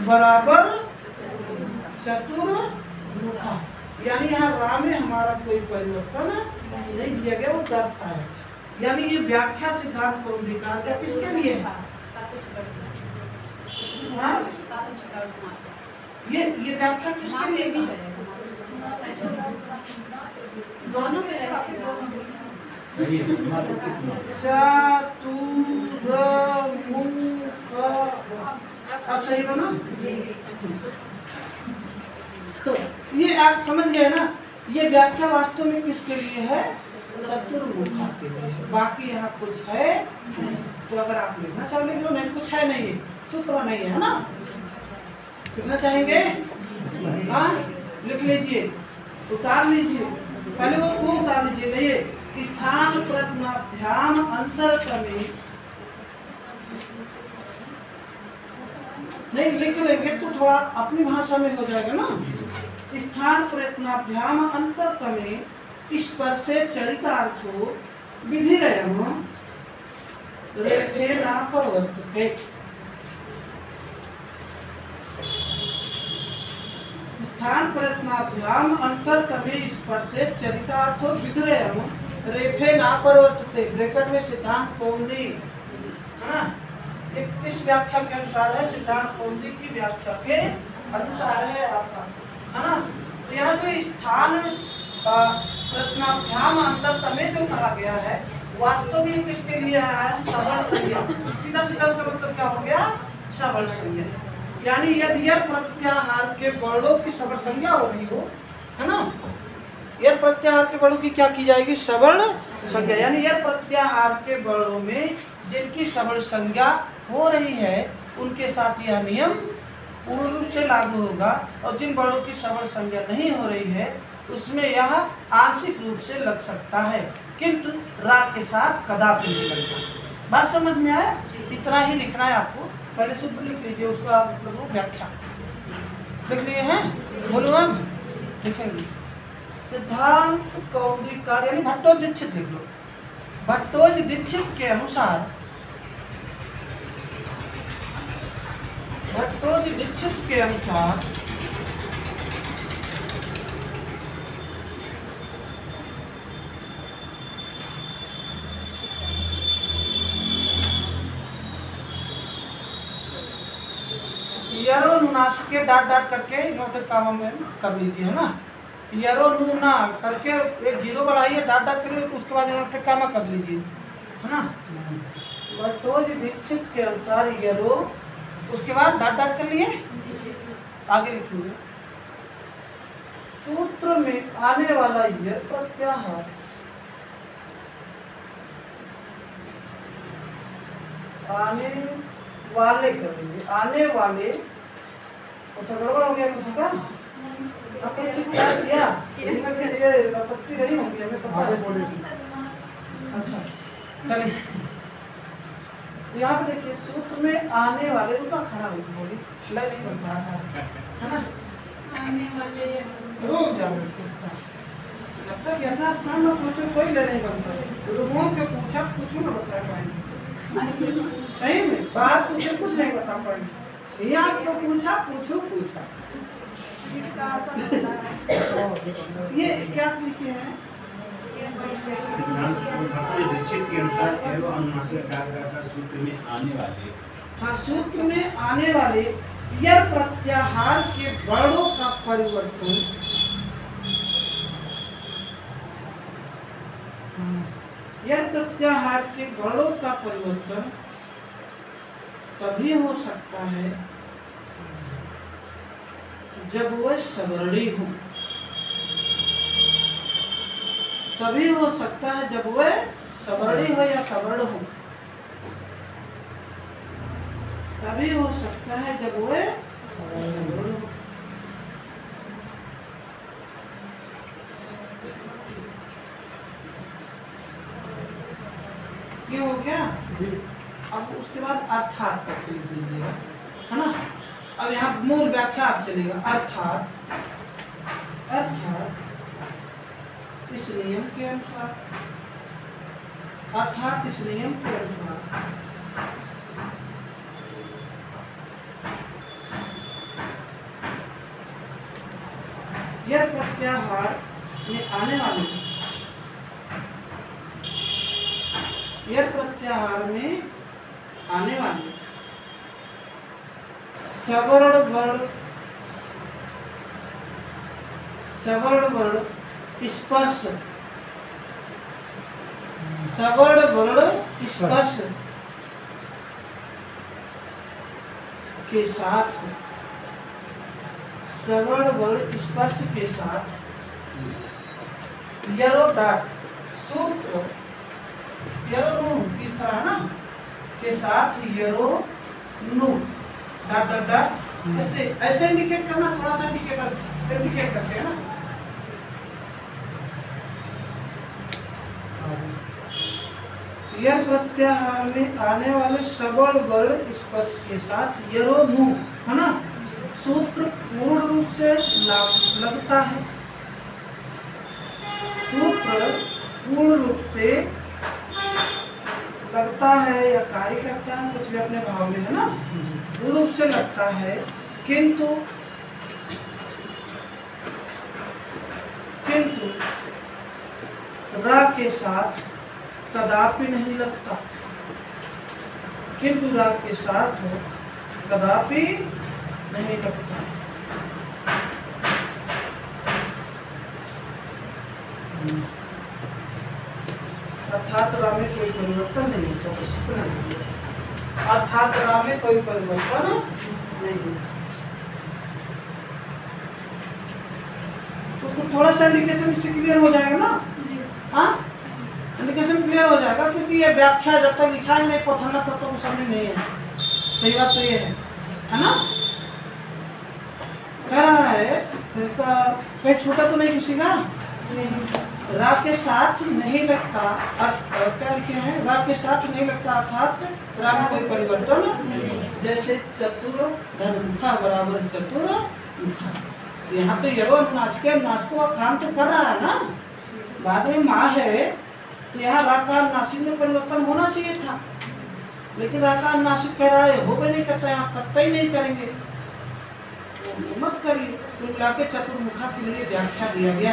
बराबर चतुर मुखा। यानी यहाँ रा में हमारा कोई परिवर्तन नहीं किया गया, वो दर्शाया। यानी ये व्याख्या सिद्धांत कौमुदी का किसके लिए है, ये व्याख्या किसके लिए भी है, दोनों में अब सही बना। तो ये आप समझ गए ना, ये व्याख्या वास्तव में किसके लिए है, चतुर्मुखा के लिए। बाकी यहाँ कुछ है तो अगर आप लिखना चाहो लिख लो, नहीं कुछ है नहीं, सूत्र नहीं है ना। लिखना चाहेंगे, हाँ लिख लीजिए, उतार लीजिए, पहले वो उतार लीजिए। नहीं, स्थान प्रयत्नाभ्याम अंतरतः में नहीं लिख लेंगे तो थोड़ा अपनी भाषा में हो जाएगा ना। स्थान प्रयत्नाभ्याम अंतरतः में स्पर्शे चरितार्थो विधिरयम् रेफे न प्रवर्तते। स्थान प्रयत्नाभ्याम अंतरतः में स्पर्शे चरितार्थो विधिरयम् रेफे न प्रवर्तते। ब्रैकेट में सिद्धांत कौमुदी, है ना, किस व्याख्या के अनुसार है, सिद्धांत कौमुदी की व्याख्या के अनुसार है आपका, है ना। तो यहाँ जो स्थान प्रयत्नाभ्याम अंतरतः में जो कहा गया है, वास्तव में किसके लिए है, सबल संज्ञा। सीधा सीधा उसका मतलब क्या हो गया, सबल संज्ञा। यानी यदि यह प्रत्याहार के वर्णों की सबल संज्ञा हो रही हो, है ना, यह प्रत्याहार के वर्णों की क्या की जाएगी, सबल संज्ञा। यानी यह प्रत्याहार के वर्णों में जिनकी सबल संज्ञा हो रही है उनके साथ यह नियम पूर्ण रूप से लागू होगा, और जिन वर्णों की सबल संज्ञा नहीं हो रही है उसमें यह आंशिक रूप से लग सकता है, किंतु रा के साथ कदापि नहीं लगता। बात समझ में आया, इतना ही लिखना है आपको। पहले सूत्र लिख लीजिए, उसका मतलब व्याख्या लिख लिए हैं, बोलो हम लिखेंगे। सिद्धांत कौमुदी का यानी भट्टोजी दीक्षित लिख लो। भट्टोजी दीक्षित के अनुसार, भट्टोजी दीक्षित के अनुसार अनुनासिक डाट डाट करके इन्वर्टेड कामा में कर लीजिए, है ना। यरो नू ना करके एक जीरो बढ़ाइए, डाट डाट करिए, उसके बाद इन्वर्टेड कामा कर लीजिए, है ना। बटोज दीक्षित के अनुसार यरो, उसके बाद डाट डाट कर लिए, आगे लिखिए। सूत्र में आने वाला यर प्रत्याहार आने वाले करेंगे, आने वाले तो गड़बड़ हो गया किसी का, आपने चिट्ठा दिया ये आपत्ति नहीं होगी, हमें पता है। अच्छा चलिए यहाँ पे देखिए, सूत्र में आने वाले रुका खड़ा होगी, बोली लग नहीं बन रहा है ना, आने वाले रुक जाओ, जब तक यथास्थान में पूछो कोई ले नहीं बनता, रूमों के पूछा पूछो ना बता पाएंगे, सही में बात पूछे कुछ नहीं बता पाएंगे, यहाँ आपको पूछा पूछो पूछा। ये क्या लिखे हैं, सिद्धांत दीक्षित के अनुसार एवं अनुनासिक डाट का सूत्र में आने वाले, हाँ सूत्र में आने वाले यर प्रत्याहार के वर्णों का परिवर्तन यर प्रत्याहार के वर्णों का परिवर्तन तभी हो सकता है जब वह सवर्णी हो, तभी हो सकता है जब वह सवर्णी हो या सवर्ण हो, तभी हो सकता है जब वह सवर्ण हो। ये हो गया। अब उसके बाद अर्थात तक लिख दीजिएगा, है ना। अब यहाँ मूल व्याख्या आप चलेगा, अर्थात, अर्थात इस नियम के अनुसार, अर्थात इस नियम के अनुसार यह प्रत्याहार में आने वाले, यह प्रत्याहार में आने वाले सवर्ण वर्ण, सवर्ण वर्ण स्पर्श, सवर्ण वर्ण स्पर्श के साथ, सवर्ण वर्ण स्पर्श के साथ यरो डाट सूत्र यरो नू किस तरह ना के साथ यरो नू डाट डाट डाट ऐसे ऐसे इंडिकेट करना, थोड़ा सा इंडिकेट करते हैं ना। यह प्रत्याहार में आने वाले सवर्ण वर्ण स्पर्श के साथ यरो नू, है ना। सूत्र पूर्ण रूप से लगता है, सूत्र पूर्ण रूप से लगता है या कार्य करता है, कुछ भी अपने भाव में, है ना। पूर्ण रूप से लगता है, किंतु रा के साथ कदापि नहीं लगता, किंतु रा के साथ कदापि नहीं लगता। अर्थात रा में कोई परिवर्तन नहीं होता, अर्थात रा में कोई परिवर्तन नहीं होता। तो थोड़ा सा इंडिकेशन इससे क्लियर हो जाएगा ना, हाँ इंडिकेशन क्लियर हो जाएगा, क्योंकि ये व्याख्या जब तक लिखा है नहीं पौधना तब तक समझ नहीं है। सही बात तो ये है ना। कह रहा है कहीं छूटा तो नहीं किसी का, रा के साथ नहीं लगता, क्या लिखे हैं, रा के साथ नहीं लगता, अर्थात रा में कोई परिवर्तन, जैसे चतुर धनुखा बराबर चतुर मुखा। यहाँ तो यरो अनुनासिक है, अनुनासिक का काम तो कर रहा है ना, बाद में माँ है तो यहाँ रा का अनुनासिक में परिवर्तन होना चाहिए था, लेकिन रा का अनुनासिक कह रहा है, हो भी नहीं करता, यहाँ कतई नहीं करेंगे, मत करिए। तो मिला के चतुर्मुखा के लिए व्याख्या दिया गया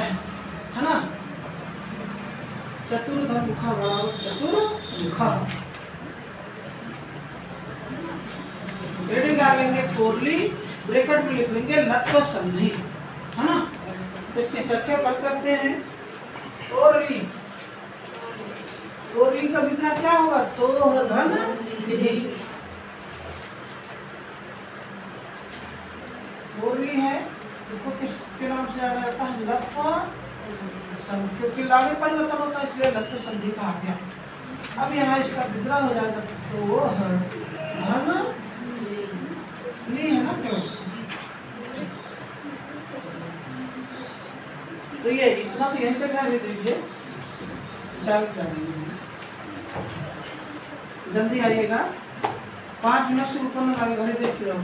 है ना। चतुर्धमुखा बराबर चतुर्मुखा। हेडिंग डालेंगे कोरली ब्रैकेट में लिखेंगे लत्व संधि, है ना। तो इसकी चर्चा कर करते हैं। तोरली, तोरली का विग्रह क्या होगा? तो धन ली। तोरली है, इसको किसके नाम से जाना जाता है? लत्व संधि, क्योंकि लागे परिवर्तन होता है इसलिए लत्व संधि कहा गया। अब यहाँ इसका विग्रह हो जाएगा तो धन ली, है ना क्यों? तो ये इतना तो यहीं पे ध्यान दे दीजिए, जल्दी आइएगा, 5 मिनट से ऊपर में लगेगा, देखते रहो।